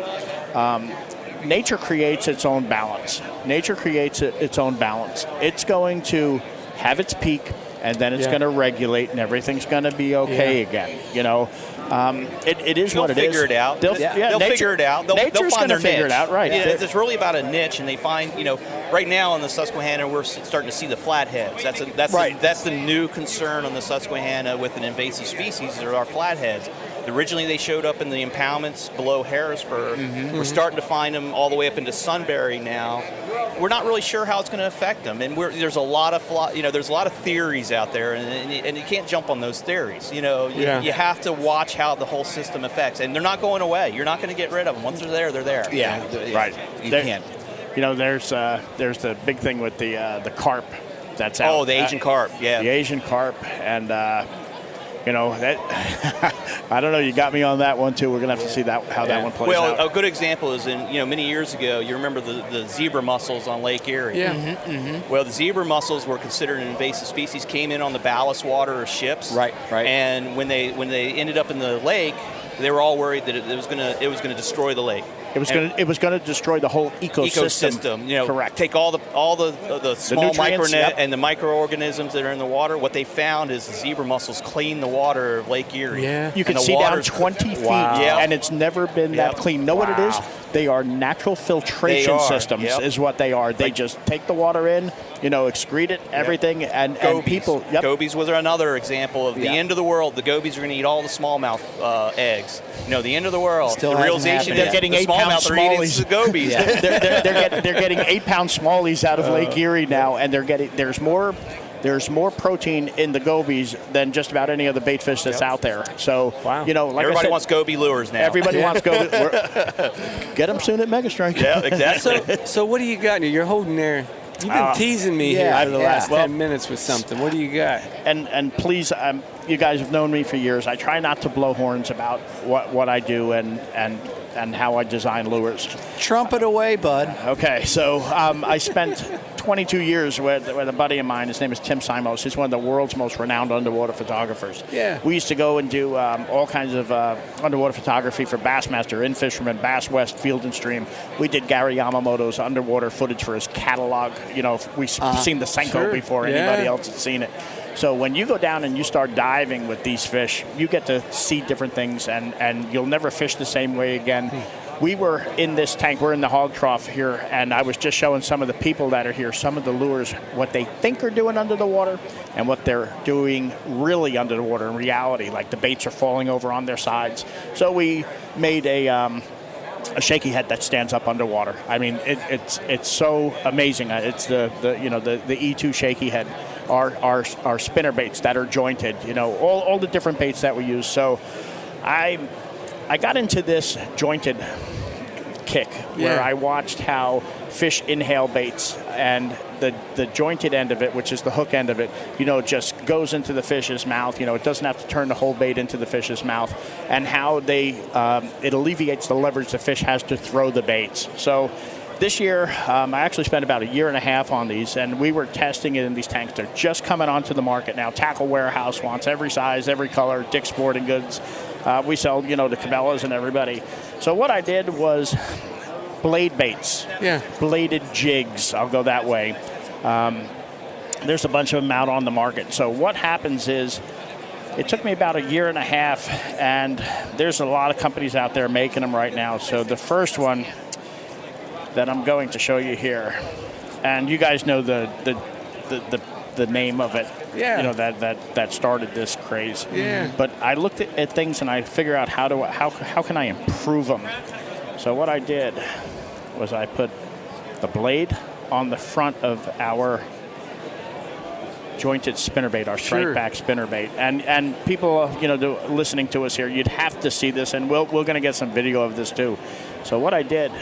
nature creates its own balance. Nature creates its own balance. It's going to have its peak, and then it's going to regulate, and everything's going to be okay again. It is what it is. They'll figure it out. They'll figure it out. They'll find their figure niche. it out, right? Yeah, it's really about a niche, and they find, right now on the Susquehanna, we're starting to see the flatheads. That's the new concern on the Susquehanna with an invasive species, are our flatheads. Originally, they showed up in the impoundments below Harrisburg. We're starting to find them all the way up into Sunbury now. We're not really sure how it's going to affect them, and there's a lot of theories out there, and you can't jump on those theories. You have to watch how the whole system affects, and they're not going away. You're not going to get rid of them. Once they're there, they're there. Yeah, right. You can't. There's the big thing with the carp that's out. Oh, the Asian carp. Yeah, the Asian carp, and you know, that I don't know. You got me on that one too. We're gonna have to see how that one plays out. Well, a good example is many years ago. You remember the zebra mussels on Lake Erie? Yeah. Well, the zebra mussels were considered an invasive species. Came in on the ballast water of ships. Right. And when they ended up in the lake, they were all worried that it was gonna destroy the lake. It was going to destroy the whole ecosystem. Correct. Take all the small nutrients, micronet and the microorganisms that are in the water. What they found is the zebra mussels clean the water of Lake Erie. Yeah. You can see down 20 feet, and it's never been that clean. Know what it is? They are natural filtration systems, is what they are. They just take the water in, excrete it, everything, and people. Gobies was another example of the end of the world. The gobies are going to eat all the smallmouth eggs. The end of the world. Still the realization they're is getting the 8-pound smallmouth smallies. are eating the gobies. They're getting 8-pound smallies out of Lake Erie now, and there's more protein in the gobies than just about any other bait fish that's out there. So, like everybody I said, wants goby lures now. Everybody wants goby. Get them soon at MegaStrike. Yeah, exactly. So what do you got? You're holding there. You've been teasing me here for the last 10 minutes with something. What do you got? And please, you guys have known me for years. I try not to blow horns about what I do and how I design lures. Trumpet away, bud. Okay, so I spent 22 years with a buddy of mine. His name is Tim Simos. He's one of the world's most renowned underwater photographers. Yeah. We used to go and do all kinds of underwater photography for Bassmaster, In Fisherman, Bass West, Field and Stream. We did Gary Yamamoto's underwater footage for his catalog. We've seen the Senko before anybody else has seen it. So when you go down and you start diving with these fish, you get to see different things, and you'll never fish the same way again. We were in this tank. We're in the hog trough here, and I was just showing some of the people that are here, some of the lures, what they think are doing under the water and what they're doing really under the water in reality. Like the baits are falling over on their sides. So we made a shaky head that stands up underwater. I mean, it's so amazing. It's the E2 shaky head. Our spinner baits that are jointed, all the different baits that we use. So I got into this jointed kick where I watched how fish inhale baits, and the jointed end of it, which is the hook end of it, just goes into the fish's mouth. It doesn't have to turn the whole bait into the fish's mouth, and how it alleviates the leverage the fish has to throw the baits. So this year, I actually spent about a year and a half on these, and we were testing it in these tanks. They're just coming onto the market now. Tackle Warehouse wants every size, every color. Dick's Sporting Goods. We sell, to Cabela's and everybody. So what I did was blade baits. Yeah. Bladed jigs. I'll go that way. There's a bunch of them out on the market. So what happens is, it took me about a year and a half, and there's a lot of companies out there making them right now. So the first one that I'm going to show you here, and you guys know the name of it. Yeah. That started this craze. Yeah. But I looked at things and I figured out how can I improve them. So what I did was I put the blade on the front of our jointed spinnerbait, our strike back spinnerbait, and people listening to us here, you'd have to see this, and we're going to get some video of this too. So what I did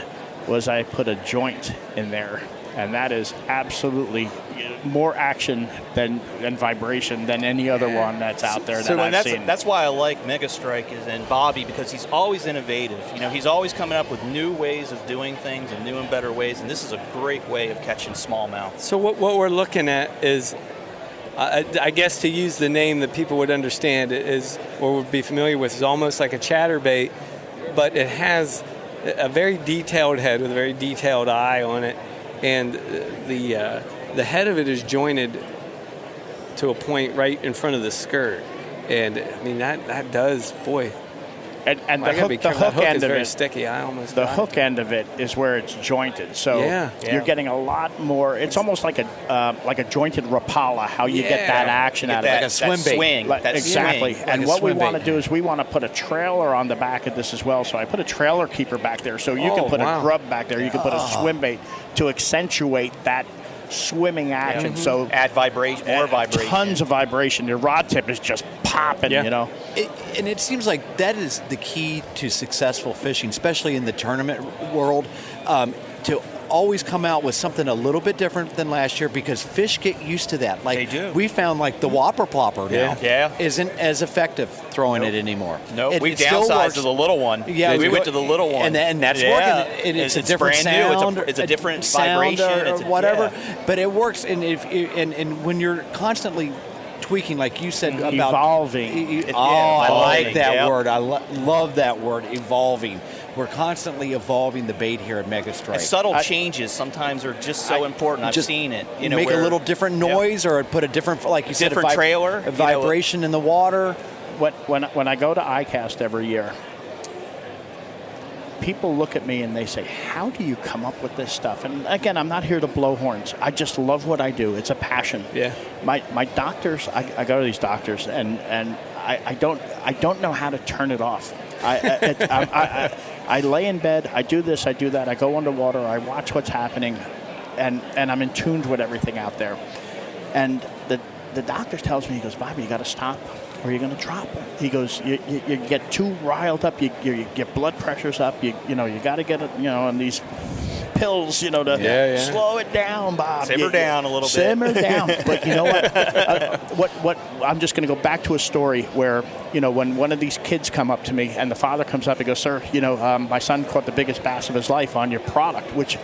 was I put a joint in there, and that is absolutely more action and vibration than any other one that's out there that I've seen. That's why I like MegaStrike and Bobby, because he's always innovative. He's always coming up with new ways of doing things and new and better ways, and this is a great way of catching smallmouth. So what we're looking at is, I guess to use the name that people would understand, is or would be familiar with, is almost like a chatterbait, but it has a very detailed head with a very detailed eye on it, and the head of it is jointed to a point right in front of the skirt, and I mean that does, boy. And the hook end is of very it, sticky. I almost the hook end of it is where it's jointed. So you're getting a lot more. It's almost like a jointed Rapala. How you get that action out of it, like a swim bait. Exactly. Swing. And what we want to do is we want to put a trailer on the back of this as well. So I put a trailer keeper back there. So you can put a grub back there. You can put a swim bait to accentuate that swimming action. So add vibration, more vibration, tons of vibration. Your rod tip is just popping. And it seems like that is the key to successful fishing, especially in the tournament world, to always come out with something a little bit different than last year because fish get used to that. Like they do. We found like the Whopper Plopper now isn't as effective throwing it anymore. Nope. We've downsized to the little one. Yeah, we went to the little one. And that's working. And it's a different sound. It's a different sound vibration. or whatever. But it works. And and when you're constantly tweaking, like you said about evolving. I like that word. I love that word, evolving. We're constantly evolving the bait here at MegaStrike. And subtle changes sometimes are just so important. I've seen it. Make a little different noise, or put a different, like you said, different trailer, a vibration in the water. When I go to ICAST every year, people look at me and they say, how do you come up with this stuff? And again, I'm not here to blow horns. I just love what I do. It's a passion. Yeah. My doctors, I go to these doctors and I don't know how to turn it off. I lay in bed, I do this, I do that, I go underwater, I watch what's happening, and I'm in tune with everything out there. And the doctor tells me, he goes, Bobby, you got to stop or you're going to drop. He goes, you get too riled up, your blood pressure's up, you got to get it, and these pills, to slow it down, Bob. Simmer down a little bit. Simmer down. But you know what? What I'm just going to go back to a story where, when one of these kids come up to me and the father comes up and goes, sir, my son caught the biggest bass of his life on your product, which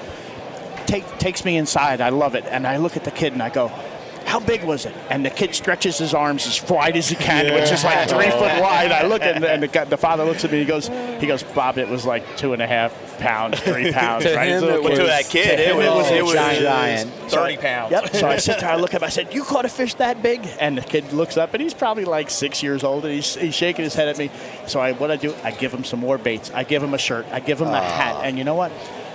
takes me inside. I love it. And I look at the kid and I go, how big was it? And the kid stretches his arms as wide as he can, which is like 3 foot wide. I look at and the father looks at me. He goes, Bob, it was like 2.5 pounds, 3 pounds. Right? But to that kid, it was giant. 30 pounds. Yep. So I sit there, I look at him, I said, you caught a fish that big? And the kid looks up, and he's probably like 6 years old, and he's shaking his head at me. So what I do, I give him some more baits. I give him a shirt. I give him a hat. And you know what?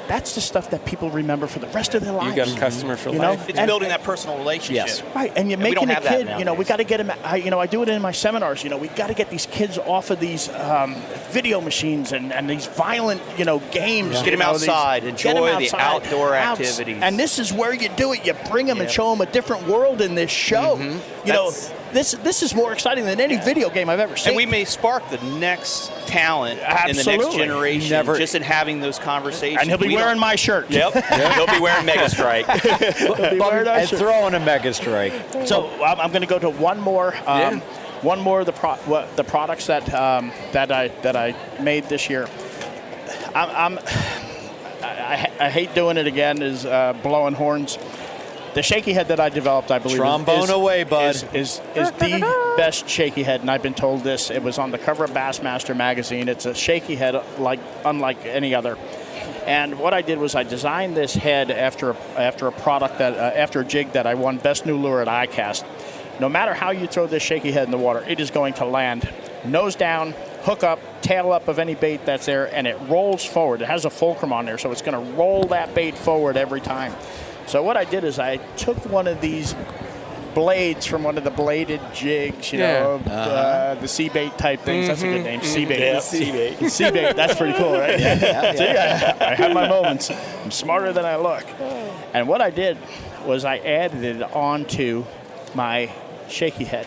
That's the stuff that people remember for the rest of their lives. You got a customer for life. It's building that personal relationship. Yes. Right, and you're making a kid, we got to get him, I do it in my seminars, we got to get these kids off of these video machines and these violent, games. Just get them outside, enjoy the outdoor activities. And this is where you do it. You bring them and show them a different world in this show. This is more exciting than any video game I've ever seen. And we may spark the next talent in the next generation just in having those conversations. And he'll be wearing my shirt. Yep. He'll be wearing MegaStrike. And throwing a MegaStrike. So I'm going to go to one more. One more of the products that I made this year. I hate doing it again. Is blowing horns. The shaky head that I developed, I believe, trombone away, bud, is the best shaky head, and I've been told this. It was on the cover of Bassmaster magazine. It's a shaky head unlike any other. And what I did was I designed this head after a product after a jig that I won Best New Lure at ICAST. No matter how you throw this shaky head in the water, it is going to land nose down, hook up, tail up of any bait that's there, and it rolls forward. It has a fulcrum on there, so it's going to roll that bait forward every time. So what I did is I took one of these blades from one of the bladed jigs, the sea bait type things. That's a good name, sea bait. Yeah, sea bait. Sea bait. That's pretty cool, right? Yeah. I have my moments. I'm smarter than I look. And what I did was I added it onto my shaky head,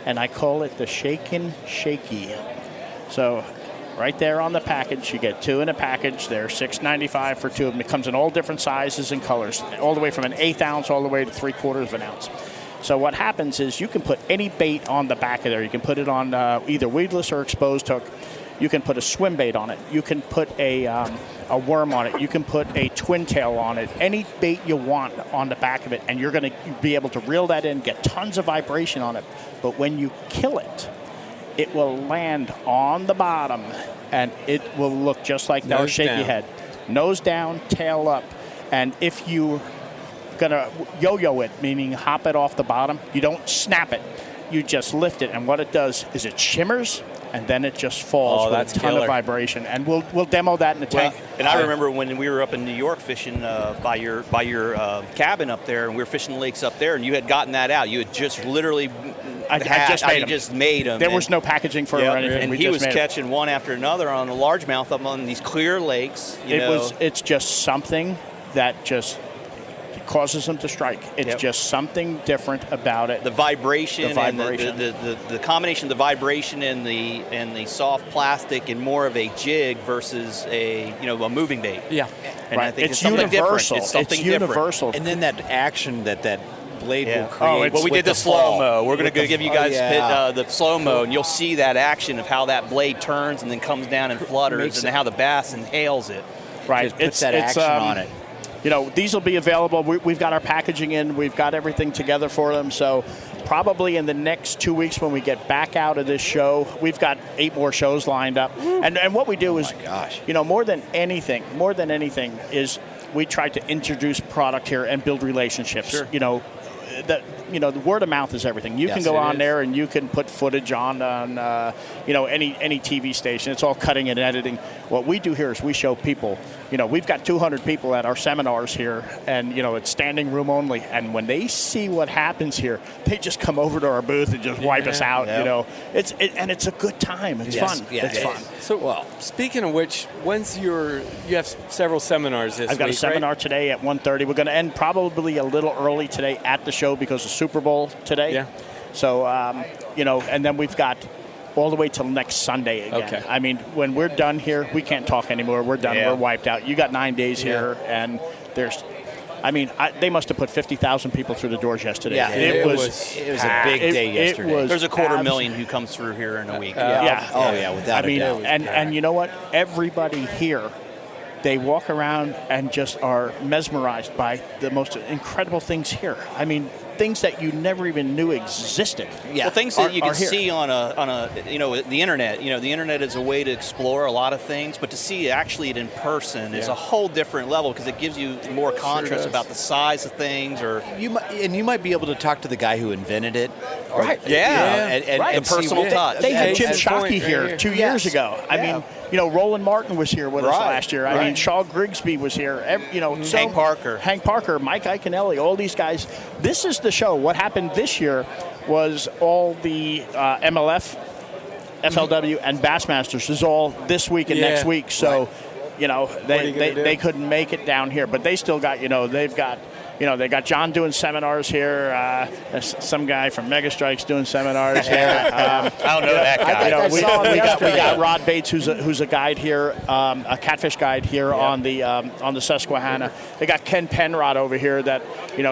and I call it the Shakin' Shaky. So right there on the package, you get 2 in a package. They're $6.95 for 2 of them. It comes in all different sizes and colors, all the way from an 1/8 ounce all the way to 3/4 of an ounce. So what happens is you can put any bait on the back of there. You can put it on either weedless or exposed hook. You can put a swim bait on it. You can put a worm on it. You can put a twin tail on it. Any bait you want on the back of it, and you're going to be able to reel that in, get tons of vibration on it. But when you kill it, it will land on the bottom, and it will look just like our shaky head. Nose down, tail up. And if you're going to yo-yo it, meaning hop it off the bottom, you don't snap it. You just lift it, and what it does is it shimmers, and then it just falls with a ton of vibration. And we'll demo that in the tank. And I remember when we were up in New York fishing by your cabin up there, and we were fishing the lakes up there, and you had gotten that out. You had just literally I just made them. There was no packaging for it or anything. And he was catching one after another on a largemouth up on these clear lakes. It's just something that just causes them to strike. It's just something different about it. The vibration, and the combination of the vibration and the soft plastic and more of a jig versus a moving bait. Yeah, and I think it's something universal. Different. It's something universal. And then that action that blade will create. Well, we did the slow-mo. We're going to give you guys the slow-mo, and you'll see that action of how that blade turns and then comes down and flutters, and how the bass inhales it. Right. Just puts that action on it. These will be available. We've got our packaging in. We've got everything together for them. So probably in the next 2 weeks when we get back out of this show, we've got 8 more shows lined up. And what we do is, more than anything is we try to introduce product here and build relationships. Sure. The word of mouth is everything. You can go on there and you can put footage on any TV station. It's all cutting and editing. What we do here is we show people. We've got 200 people at our seminars here, and it's standing room only. And when they see what happens here, they just come over to our booth and just wipe us out. Yep. It's a good time. It's fun. Yeah, it's fun. So, speaking of which, you have several seminars this week, I've got a seminar today at 1:30. We're going to end probably a little early today at the show because of Super Bowl today. Yeah. So, and then we've got all the way till next Sunday again. Okay. I mean, when we're done here, we can't talk anymore. We're done. We're wiped out. You got 9 days here, and they must have put 50,000 people through the doors yesterday. Yeah, it was a big day yesterday. There's a 250,000 who comes through here in a week. Without a doubt. And you know what? Everybody here, they walk around and just are mesmerized by the most incredible things here. I mean, things that you never even knew existed. Yeah. Well, things that you can see on the internet. The internet is a way to explore a lot of things, but to see actually it in person is a whole different level because it gives you more contrast about the size of things. You might be able to talk to the guy who invented it. Right. And the personal touch. They had Jim Shockey here 2 years ago. I mean, Roland Martin was here with us last year. I mean, Shaw Grigsby was here. Hank Parker, Mike Iaconelli, all these guys. This is the show. What happened this year was all the MLF, FLW, and Bassmasters is all this week and next week. So, they couldn't make it down here, but they still got, they got John doing seminars here. Some guy from MegaStrike's doing seminars here. I don't know that guy. We got Rod Bates, who's a guide here, a catfish guide here on the Susquehanna. They got Ken Penrod over here that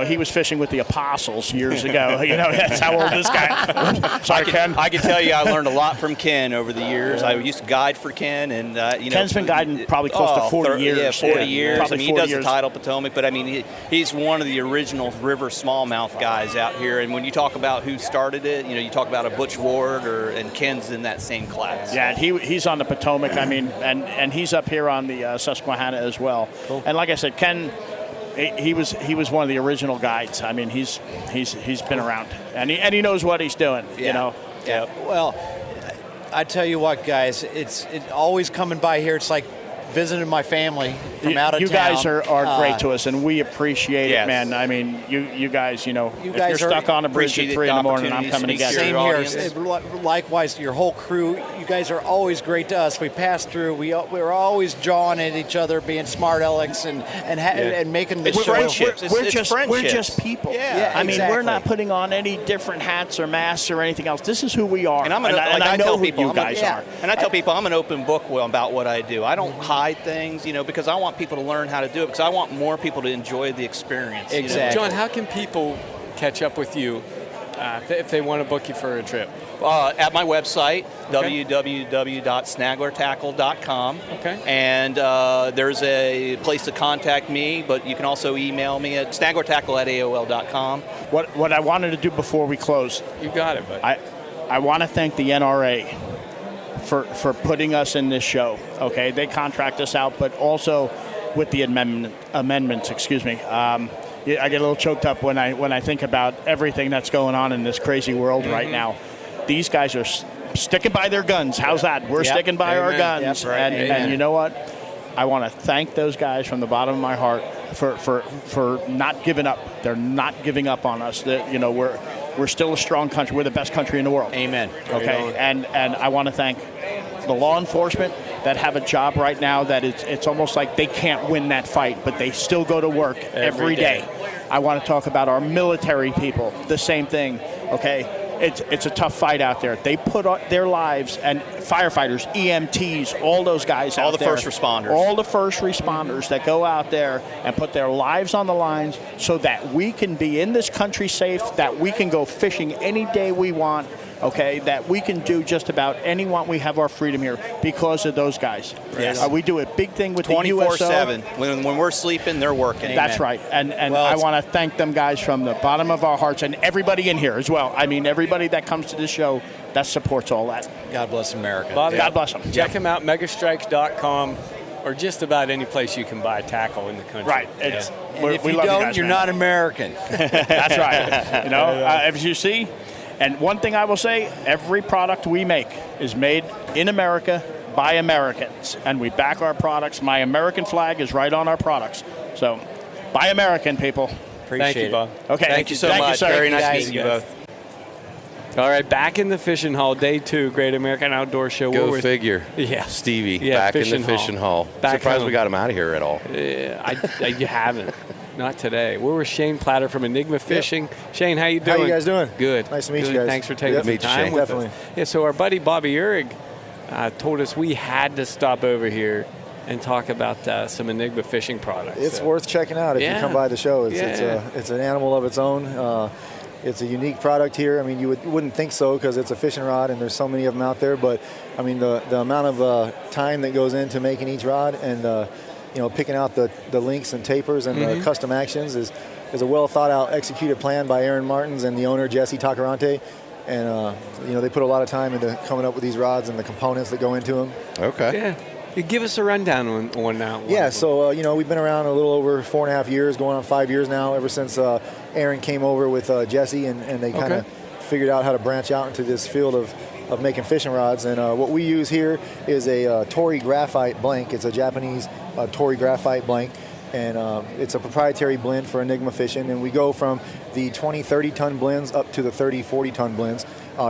he was fishing with the Apostles years ago. That's how old this guy. Sorry, Ken. I can tell you, I learned a lot from Ken over the years. I used to guide for Ken, and Ken's been guiding probably close to 40 years. Yeah, 40 years. Probably he does years. the tidal Potomac, but he's one of the original river smallmouth guys out here. And when you talk about who started it, you talk about a Butch Ward and Ken's in that same class. Yeah, and he's on the Potomac. I mean, and he's up here on the Susquehanna as well. Cool. And like I said, Ken, he was one of the original guides. I mean, he's been around and he knows what he's doing. Yeah. Well, I tell you what, guys, it's always coming by here. It's like visiting my family from out of town. You guys are great to us, and we appreciate it, man. I mean, you guys, if you're stuck on a bridge at 3 in the morning, I'm coming to get you. Same here. Likewise, your whole crew, you guys are always great to us. We pass through. We're always jawing at each other, being smart alecks and making the show. Friendships. We're just people. Yeah, I mean, we're not putting on any different hats or masks or anything else. This is who we are. And I know who you guys are. And I tell people I'm an open book about what I do. I don't hide things, because I want people to learn how to do it, because I want more people to enjoy the experience. Exactly. John, how can people catch up with you if they want to book you for a trip? At my website, www.snaglertackle.com. Okay. And there's a place to contact me, but you can also email me at snaglertackle@aol.com. What I wanted to do before we close. You got it, buddy. I want to thank the NRA for putting us in this show. Okay, they contract us out, but also with the amendments. Excuse me. I get a little choked up when I think about everything that's going on in this crazy world right now. These guys are sticking by their guns. How's that? We're sticking by our guns. Yep, right. And you know what? I want to thank those guys from the bottom of my heart for not giving up. They're not giving up on us. We're still a strong country. We're the best country in the world. Amen. Okay, and I want to thank the law enforcement that have a job right now that it's almost like they can't win that fight, but they still go to work every day. I want to talk about our military people. The same thing, okay? It's a tough fight out there. They put their lives, and firefighters, EMTs, all those guys out there. All the first responders. All the first responders that go out there and put their lives on the lines so that we can be in this country safe, that we can go fishing any day we want, okay, that we can do just about anyone. We have our freedom here because of those guys. Yes. We do a big thing with the USO. 24/7. When we're sleeping, they're working. That's right. And I want to thank them guys from the bottom of our hearts, and everybody in here as well. I mean, everybody that comes to this show that supports all that. God bless America. Bobby, God bless them. Check them out, megastrikes.com, or just about any place you can buy tackle in the country. Right. And if you don't, you're not American. That's right. You know, as you see. And one thing I will say, every product we make is made in America by Americans. And we back our products. My American flag is right on our products. So, buy American, people. Thank you, Bob. Okay. Thank you so much. Very nice meeting you both. All right, back in the fishing hall, day 2, Great American Outdoor Show. Go figure. Yeah. Stevie, Yeah, back in the fishing hall. Surprised home. we got him out of here at all. You haven't. Not today. We're with Shane Platter from Enigma Fishing. Yep. Shane, how you doing? How you guys doing? Good. Nice to meet you guys. Thanks for taking the time with us. Yeah, so our buddy Bobby Uhrig told us we had to stop over here and talk about some Enigma fishing products. It's worth checking out if you come by the show. It's an animal of its own. It's a unique product here. I mean, you wouldn't think so because it's a fishing rod and there's so many of them out there. But, I mean, the amount of time that goes into making each rod and picking out the links and tapers and the custom actions is a well thought out, executed plan by Aaron Martins and the owner Jesse Tacarante, and they put a lot of time into coming up with these rods and the components that go into them. Okay. Yeah. You give us a rundown on that. Yeah. So we've been around a little over 4.5 years, going on 5 years now. Ever since Aaron came over with Jesse and they kind of figured out how to branch out into this field of making fishing rods. And what we use here is a Torii graphite blank. It's a Japanese Torii graphite blank. And it's a proprietary blend for Enigma fishing. And we go from the 20, 30-ton blends up to the 30, 40-ton blends,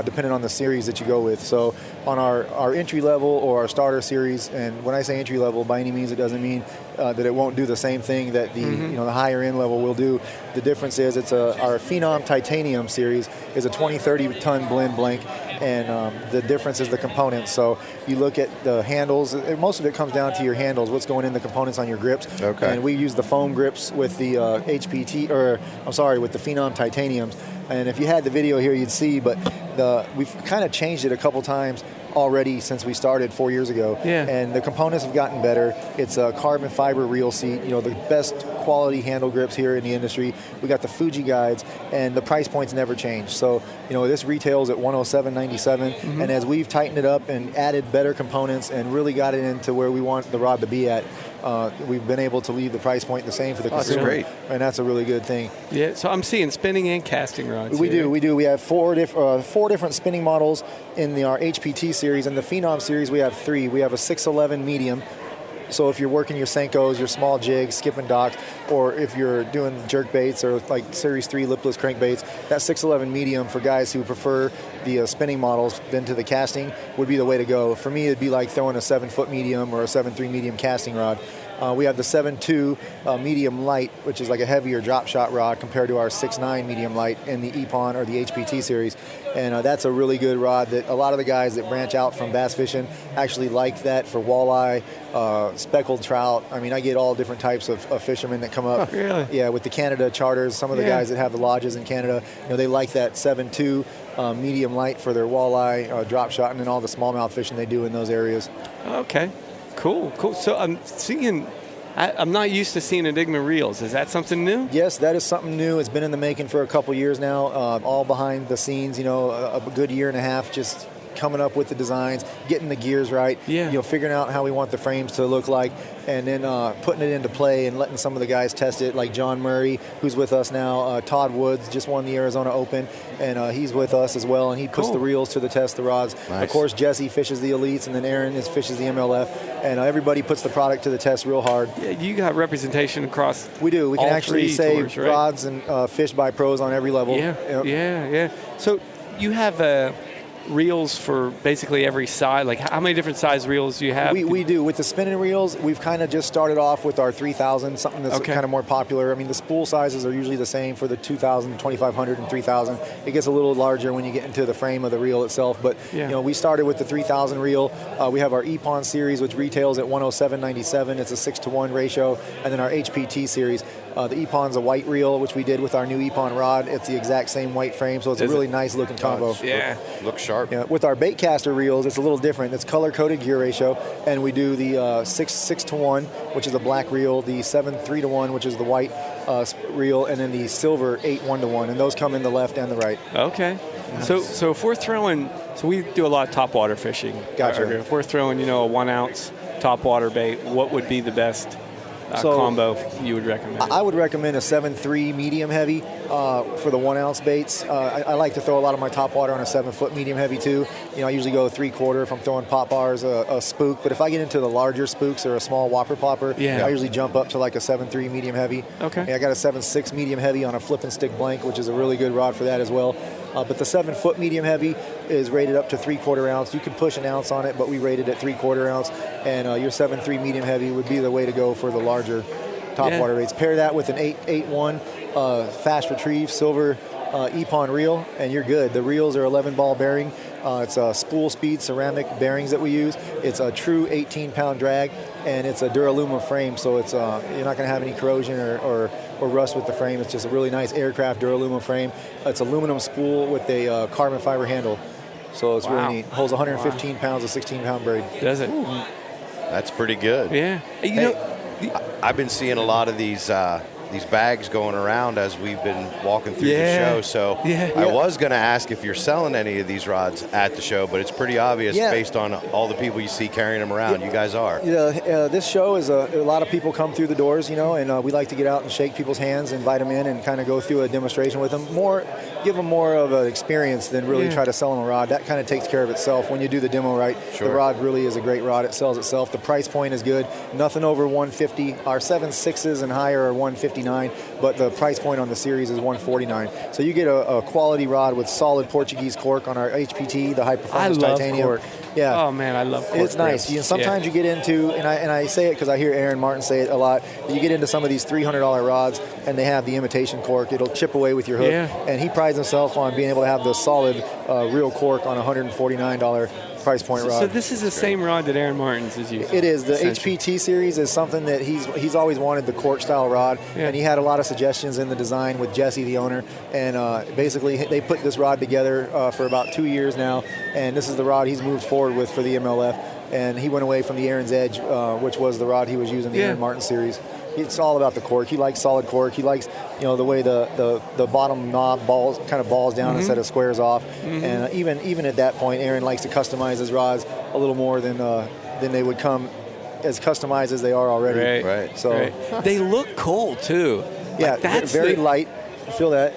depending on the series that you go with. So on our entry level or our starter series, and when I say entry level, by any means it doesn't mean that it won't do the same thing that the higher end level will do. The difference is our Phenom Titanium series is a 20, 30-ton blend blank. And the difference is the components. So you look at the handles. Most of it comes down to your handles, what's going in the components on your grips. Okay. And we use the foam grips with the with the Phenom Titaniums. And if you had the video here, you'd see, but we've kind of changed it a couple times already since we started 4 years ago. Yeah. And the components have gotten better. It's a carbon fiber reel seat, the best quality handle grips here in the industry. We got the Fuji guides, and the price points never change. So, this retails at $107.97, and as we've tightened it up and added better components and really got it into where we want the rod to be at, we've been able to leave the price point the same for the consumer. That's great. And that's a really good thing. Yeah, so I'm seeing spinning and casting rods. We do. We have four different spinning models in our HPT series. In the Phenom series, we have 3. We have a 611 medium. So if you're working your Senkos, your small jigs, skipping docks, or if you're doing jerk baits or like Series 3 lipless crankbaits, that 611 medium for guys who prefer the spinning models than to the casting would be the way to go. For me, it'd be like throwing a 7-foot medium or a 7.3 medium casting rod. We have the 7.2 medium light, which is like a heavier drop shot rod compared to our 6.9 medium light in the EPON or the HPT series. And that's a really good rod that a lot of the guys that branch out from bass fishing actually like that for walleye, speckled trout. I mean, I get all different types of fishermen that come up. Oh, really? Yeah, with the Canada charters. Some of the guys that have the lodges in Canada, they like that 7.2 medium light for their walleye, drop shot, and then all the smallmouth fishing they do in those areas. Okay. Cool. So I'm seeing, I'm not used to seeing Enigma reels. Is that something new? Yes, that is something new. It's been in the making for a couple years now, all behind the scenes, a good year and a half, just coming up with the designs, getting the gears right, figuring out how we want the frames to look like, and then putting it into play and letting some of the guys test it, like John Murray, who's with us now. Todd Woods just won the Arizona Open, and he's with us as well, and he puts the reels to the test, the rods. Nice. Of course, Jesse fishes the Elites, and then Aaron fishes the MLF, and everybody puts the product to the test real hard. Yeah, you got representation across. We do. We can actually say tours, right? rods and fished by pros on every level. Yeah. So you have reels for basically every size? Like, how many different size reels do you have? We do. With the spinning reels, we've kind of just started off with our 3,000, something that's kind of more popular. I mean, the spool sizes are usually the same for the 2,000, 2,500, and 3,000. It gets a little larger when you get into the frame of the reel itself. But, we started with the 3,000 reel. We have our EPON series, which retails at $107.97. It's a 6-to-1 ratio. And then our HPT series. The EPON's a white reel, which we did with our new EPON rod. It's the exact same white frame, so it's a really nice looking combo. Looks sharp. Yeah, with our bait caster reels, it's a little different. It's color-coded gear ratio, and we do the 6-to-1, which is a black reel, the 7 3-to-1, which is the white reel, and then the silver 8 1-to-1, and those come in the left and the right. Okay. So if we're throwing, we do a lot of topwater fishing. Gotcha. If we're throwing, a 1-ounce topwater bait, what would be the best combo you would recommend? I would recommend a 7.3 medium heavy for the 1-ounce baits. I like to throw a lot of my top water on a 7-foot medium heavy too. I usually go 3/4 if I'm throwing pop bars, a spook. But if I get into the larger spooks or a small whopper popper, I usually jump up to like a 7.3 medium heavy. Okay. I got a 7.6 medium heavy on a flip and stick blank, which is a really good rod for that as well. But the 7-foot medium heavy is rated up to 3/4 ounce. You can push an ounce on it, but we rated at 3/4 ounce. And your 7.3 medium heavy would be the way to go for the larger topwater baits. Pair that with an 8.1 fast retrieve silver EPON reel, and you're good. The reels are 11-ball bearing. It's a spool speed ceramic bearings that we use. It's a true 18-pound drag, and it's a Duralumin frame, so it's you're not going to have any corrosion or rust with the frame. It's just a really nice aircraft Duralumin frame. It's aluminum spool with a carbon fiber handle, so it's really neat. Holds 115 pounds of 16-pound braid. Does it? That's pretty good. Yeah. I've been seeing a lot of these bags going around as we've been walking through the show. So I was going to ask if you're selling any of these rods at the show, but it's pretty obvious based on all the people you see carrying them around. You guys are. This show is a lot of people come through the doors, and we like to get out and shake people's hands, invite them in, and kind of go through a demonstration with them. Give them more of an experience than really try to sell them a rod. That kind of takes care of itself when you do the demo right. Sure. The rod really is a great rod. It sells itself. The price point is good. Nothing over 150. Our 7.6s and higher are 159, but the price point on the series is 149. So you get a quality rod with solid Portuguese cork on our HPT, the high performance titanium. Cork. Yeah. Oh man, I love cork. It's nice. Sometimes you get into, and I say it because I hear Aaron Martin say it a lot. You get into some of these $300 rods, and they have the imitation cork. It'll chip away with your hook. Yeah. And he prides himself on being able to have the solid real cork on a $149 price point rod. So this is the same rod that Aaron Martins is using. It is. The HPT series is something that he's always wanted, the cork style rod, and he had a lot of suggestions in the design with Jesse, the owner, and basically they put this rod together for about 2 years now, and this is the rod he's moved forward with for the MLF, and he went away from the Aaron's Edge, which was the rod he was using, the Aaron Martin series. It's all about the cork. He likes solid cork. He likes, the way the bottom knob balls down instead of squares off. And even at that point, Aaron likes to customize his rods a little more than they would come as customized as they are already. Right. So they look cool too. Yeah, that's very light. You feel that?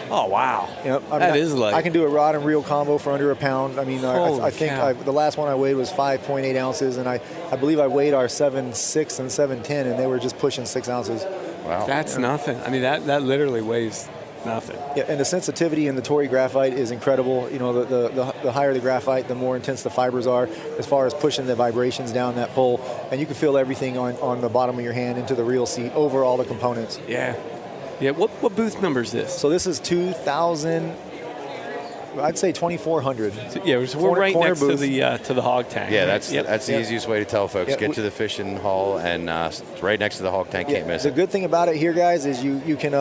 Oh wow. That is light. I can do a rod and reel combo for under a pound. I mean, I think the last one I weighed was 5.8 ounces, and I believe I weighed our 7.6 and 7.10, and they were just pushing 6 ounces. Wow. That's nothing. I mean, that literally weighs nothing. Yeah, and the sensitivity in the Torii graphite is incredible. The higher the graphite, the more intense the fibers are as far as pushing the vibrations down that pole, and you can feel everything on the bottom of your hand into the reel seat over all the components. Yeah. Yeah, what booth number is this? So this is 2,000. I'd say 2,400. So, we're right next to the hog tank. Yeah, that's the easiest way to tell folks. Get to the fishing hall, and it's right next to the hog tank. Can't miss it. The good thing about it here, guys, is you can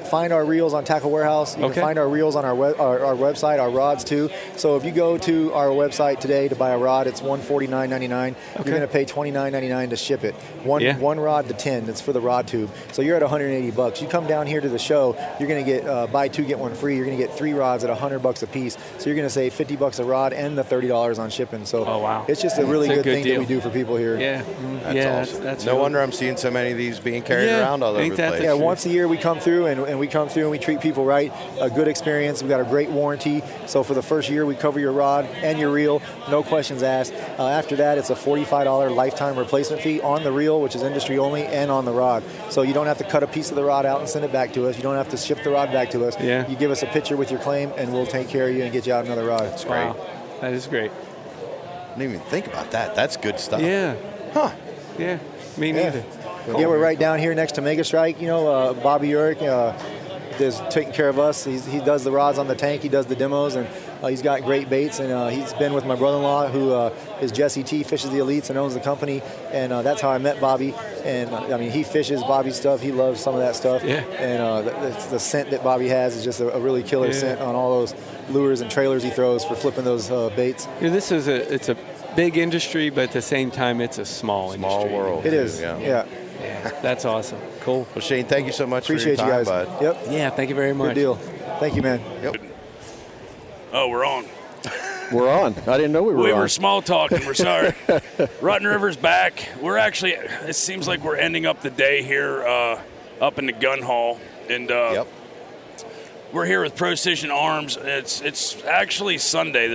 find our reels on Tackle Warehouse. You can find our reels on our website, our rods too. So if you go to our website today to buy a rod, it's $149.99. You're going to pay $29.99 to ship it. One rod to 10. That's for the rod tube. So you're at $180. You come down here to the show, you're going to get buy two get one free. You're going to get 3 rods at $100 a piece. So you're going to save $50 a rod and the $30 on shipping. So it's just a really good thing that we do for people here. Yeah, that's awesome. That's no wonder I'm seeing so many of these being carried around all over the place. Yeah, once a year we come through and we come through and we treat people right. A good experience. We've got a great warranty. So for the first year, we cover your rod and your reel, no questions asked. After that, it's a $45 lifetime replacement fee on the reel, which is industry only, and on the rod. So you don't have to cut a piece of the rod out and send it back to us. You don't have to ship the rod back to us. Yeah. You give us a picture with your claim, and we'll take care of you and get you out another rod. That's great. That is great. I didn't even think about that. That's good stuff. Yeah. Huh. Yeah. Me neither. Yeah, we're right down here next to MegaStrike. Bobby Uhrig is taking care of us. He does the rods on the tank. He does the demos, and he's got great baits. And he's been with my brother-in-law, who is Jesse T, fishes the Elites and owns the company. And that's how I met Bobby. And I mean, he fishes Bobby's stuff. He loves some of that stuff. Yeah. And the scent that Bobby has is just a really killer scent on all those lures and trailers he throws for flipping those baits. This is it's a big industry, but at the same time, it's a small industry. world. It is. Yeah. That's awesome. Cool. Well, Shane, thank you so much Appreciate for your time, you guys. bud. Yep. Yeah, thank you very much. Good deal. Thank you, man. Yep. Oh, we're on. We're on. I didn't know we were on. We were small talking. We're sorry. Rotten River's back. We're actually, it seems like we're ending up the day here up in the gun hall. And we're here with Procision Arms. It's actually Sunday.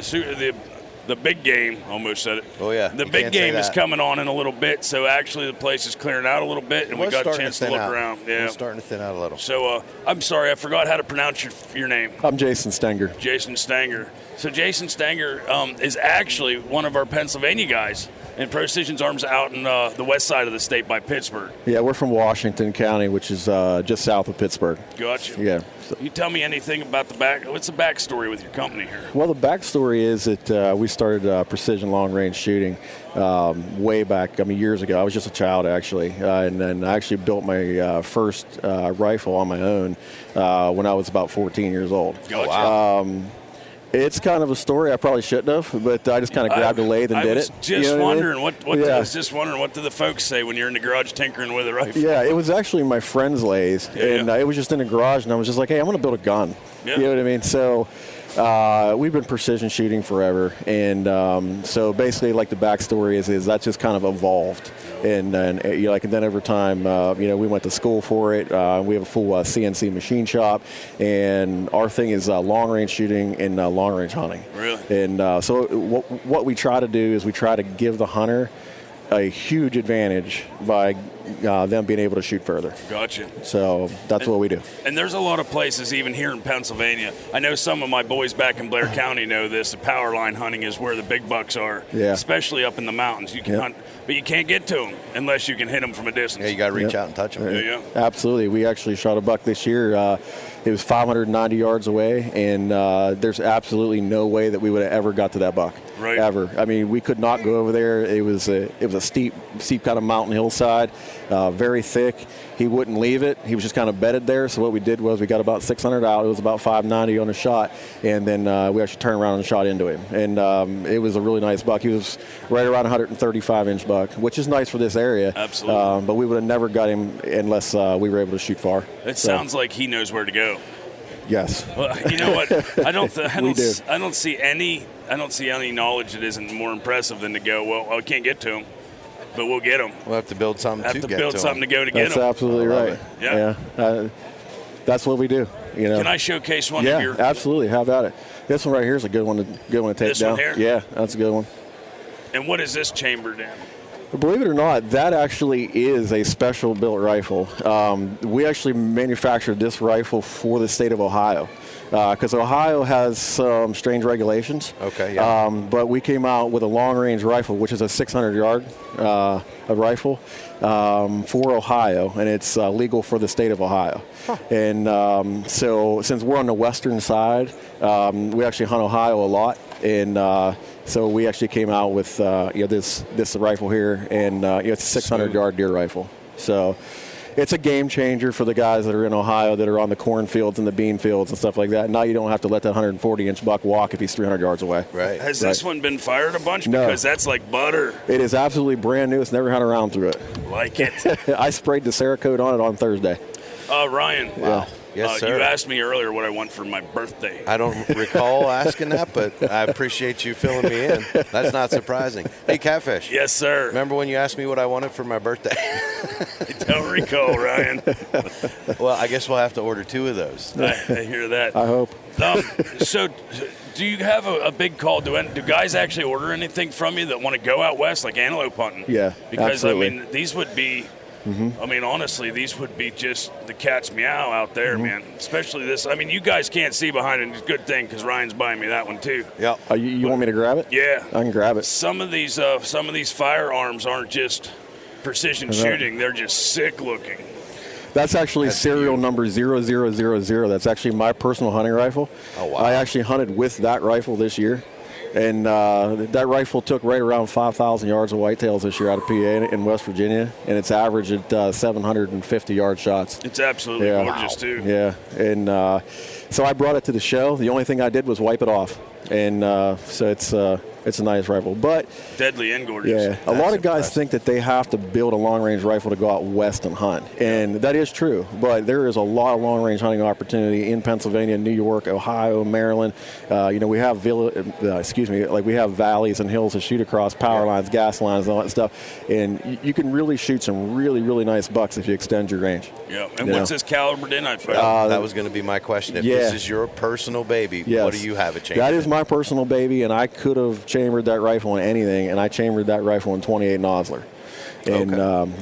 The big game, almost said it. Oh, yeah. The You big can't say game is that. coming on in a little bit. So actually the place is clearing out a little bit, and we got a chance to look around. Yeah. We're starting to thin out a little. So I'm sorry, I forgot how to pronounce your name. I'm Jason Stenger. Jason Stanger. So Jason Stanger is actually one of our Pennsylvania guys, and Procision Arms out in the west side of the state by Pittsburgh. Yeah, we're from Washington County, which is just south of Pittsburgh. Gotcha. Yeah. You tell me anything about what's the backstory with your company here? Well, the backstory is that we started precision long-range shooting way back, years ago. I was just a child, actually, and then I actually built my first rifle on my own when I was about 14 years old. Gotcha. Wow. It's kind of a story I probably shouldn't have, but I just kind of grabbed a lathe and did it. I was just wondering Yeah. I was just wondering what do the folks say when you're in the garage tinkering with a rifle? Yeah, it was actually my friend's lathe, and it was just in the garage, and I was just like, hey, I'm going to build a gun. Yeah. You know what I mean? So we've been precision shooting forever, and so basically, like, the backstory is that just kind of evolved. And then over time, we went to school for it. We have a full CNC machine shop, and our thing is long-range shooting and long-range hunting. Really? And so what we try to do is we try to give the hunter a huge advantage by them being able to shoot further. Gotcha. So that's what we do. And there's a lot of places, even here in Pennsylvania. I know some of my boys back in Blair County know this. The power line hunting is where the big bucks are, especially up in the mountains. You can hunt, but you can't get to them unless you can hit them from a distance. Yeah, you got to reach out and touch them. Yeah. Absolutely. We actually shot a buck this year. It was 590 yards away, and there's absolutely no way that we would have ever got to that buck. Right. Ever. We could not go over there. It was a steep kind of mountain hillside, very thick. He wouldn't leave it. He was just kind of bedded there. So what we did was we got about 600 out. It was about 590 on a shot, and then we actually turned around and shot into him. And it was a really nice buck. He was right around 135-inch buck, which is nice for this area. Absolutely. But we would have never got him unless we were able to shoot far. It sounds like he knows where to go. Yes. Well, you know what? I don't see any knowledge that isn't more impressive than to go, well, I can't get to him, but we'll get him. We'll have to build something to get to something him. to go to get him. That's absolutely right. Yeah. That's what we do. Can I showcase one of your? Yeah, absolutely. How about it? This one right here is a good one to take This down. one here? Yeah, that's a good one. And what is this chambered in? Believe it or not, that actually is a special built rifle. We actually manufactured this rifle for the state of Ohio because Ohio has some strange regulations. Okay, yeah. But we came out with a long-range rifle, which is a 600-yard rifle for Ohio, and it's legal for the state of Ohio. Huh. And so since we're on the western side, we actually hunt Ohio a lot, and so we actually came out with this rifle here, and it's a 600-yard deer rifle. So it's a game changer for the guys that are in Ohio that are on the cornfields and the bean fields and stuff like that. Now you don't have to let that 140-inch buck walk if he's 300 yards away. Right. Has this one been fired a bunch? No. Because that's like butter. It is absolutely brand new. It's never had around through it. Like it. I sprayed the Cerakote on it on Thursday. Ryan. Wow. Yes, sir. You asked me earlier what I want for my birthday. I don't recall asking that, but I appreciate you filling me in. That's not surprising. Hey, Catfish. Yes, sir. Remember when you asked me what I wanted for my birthday? I don't recall, Ryan. Well, I guess we'll have to order 2 of those. I hear that. I hope. So do you have a big call? Do guys actually order anything from you that want to go out west, like antelope hunting? Yeah, Because, absolutely. these would be I mean, honestly, these would be just the cat's meow out there, man. Especially this. I mean, you guys can't see behind it. It's a good thing because Ryan's buying me that one too. Yeah. You want me to grab it? Yeah. I can grab it. Some of these firearms aren't just precision shooting; they're just sick looking. That's actually serial number 0000. That's actually my personal hunting rifle. Oh, wow. I actually hunted with that rifle this year. And that rifle took right around 5,000 yards of whitetails this year out of PA in West Virginia. And it's averaged at 750 yard shots. It's absolutely gorgeous, too. Yeah. And so I brought it to the show. The only thing I did was wipe it off. And so it's a nice rifle. But deadly and gorgeous. Yeah, a lot of guys think that they have to build a long-range rifle to go out west and hunt, and that is true. But there is a lot of long-range hunting opportunity in Pennsylvania, New York, Ohio, Maryland. We have we have valleys and hills to shoot across, power lines, gas lines, all that stuff, and you can really shoot some really, really nice bucks if you extend your range. Yeah. And what's this caliber in? That was going to be my question. If this is your personal baby, what do you have it changed? That is my personal baby, and I could have chambered that rifle in anything, and I chambered that rifle in 28 Nosler. And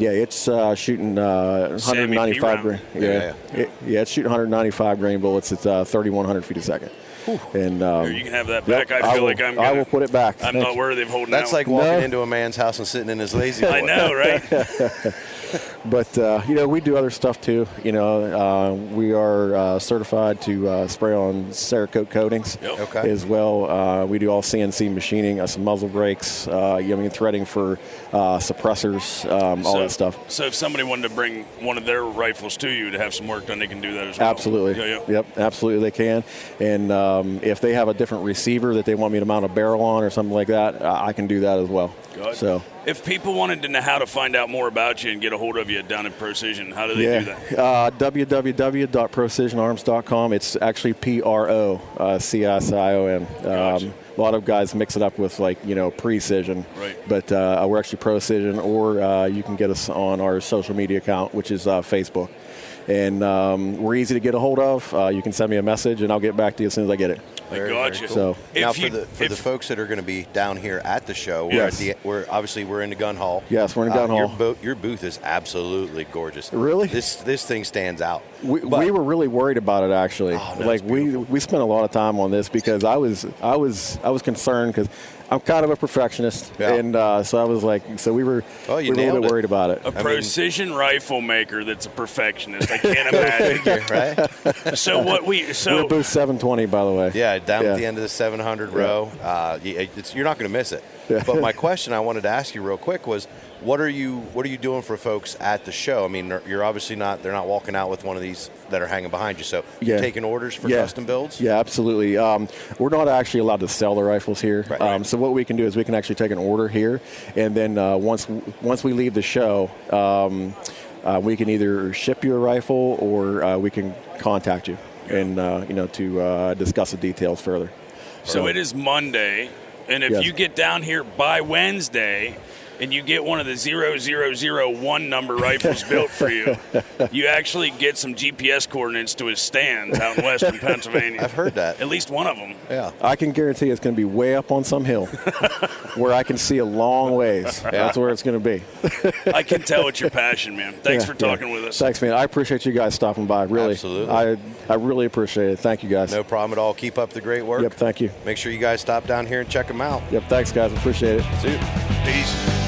it's shooting 195 grain. It's shooting 195 grain bullets at 3,100 feet a second. And here, you can have that back. I will put it back. I'm not worthy of holding That's that like walking into a man's house and sitting in his lazy boy. I know, right? But we do other stuff too. We are certified to spray on Cerakote coatings as well. We do all CNC machining, some muzzle brakes, threading for suppressors, all that stuff. So if somebody wanted to bring one of their rifles to you to have some work done, they can do that as well. Absolutely. Yep, absolutely they can. And if they have a different receiver that they want me to mount a barrel on or something like that, I can do that as well. Good. So if people wanted to know how to find out more about you and get a hold of you down at Procision, how do they do that? www.procisionarms.com. It's actually PROCSION. Gotcha. A lot of guys mix it up with Precision. Right. But we're actually Procision, or you can get us on our social media account, which is Facebook. And we're easy to get a hold of. You can send me a message, and I'll get back to you as soon as I get it. I got you. So now, for the folks that are going to be down here at the show, we're in the gun hall. Yes, we're in the gun hall. Your booth is absolutely gorgeous. Really? This thing stands out. We were really worried about it, actually. We spent a lot of time on this because I was concerned because I'm kind of a perfectionist, and so I was like, we were a little bit worried about it. A precision rifle maker that's a perfectionist. I can't imagine. Right? We're booth 720, by the way. Yeah, down at the end of the 700 row. You're not going to miss it. But my question I wanted to ask you real quick was, what are you doing for folks at the show? I mean, you're obviously they're not walking out with one of these that are hanging behind you. So you're taking orders for custom builds? Yeah, absolutely. We're not actually allowed to sell the rifles here. Right. So what we can do is we can actually take an order here, and then once we leave the show, we can either ship you a rifle or we can contact you and to discuss the details further. So it is Monday, and if you get down here by Wednesday and you get one of the 0001 number rifles built for you, you actually get some GPS coordinates to his stands out in western Pennsylvania. I've heard that. At least one of them. Yeah. I can guarantee it's going to be way up on some hill where I can see a long ways. That's where it's going to be. I can tell it's your passion, man. Thanks for talking with us. Thanks, man. I appreciate you guys stopping by. Really. Absolutely. I really appreciate it. Thank you, guys. No problem at all. Keep up the great work. Yep, thank you. Make sure you guys stop down here and check them out. Yep, thanks, guys. Appreciate it. See you. Peace.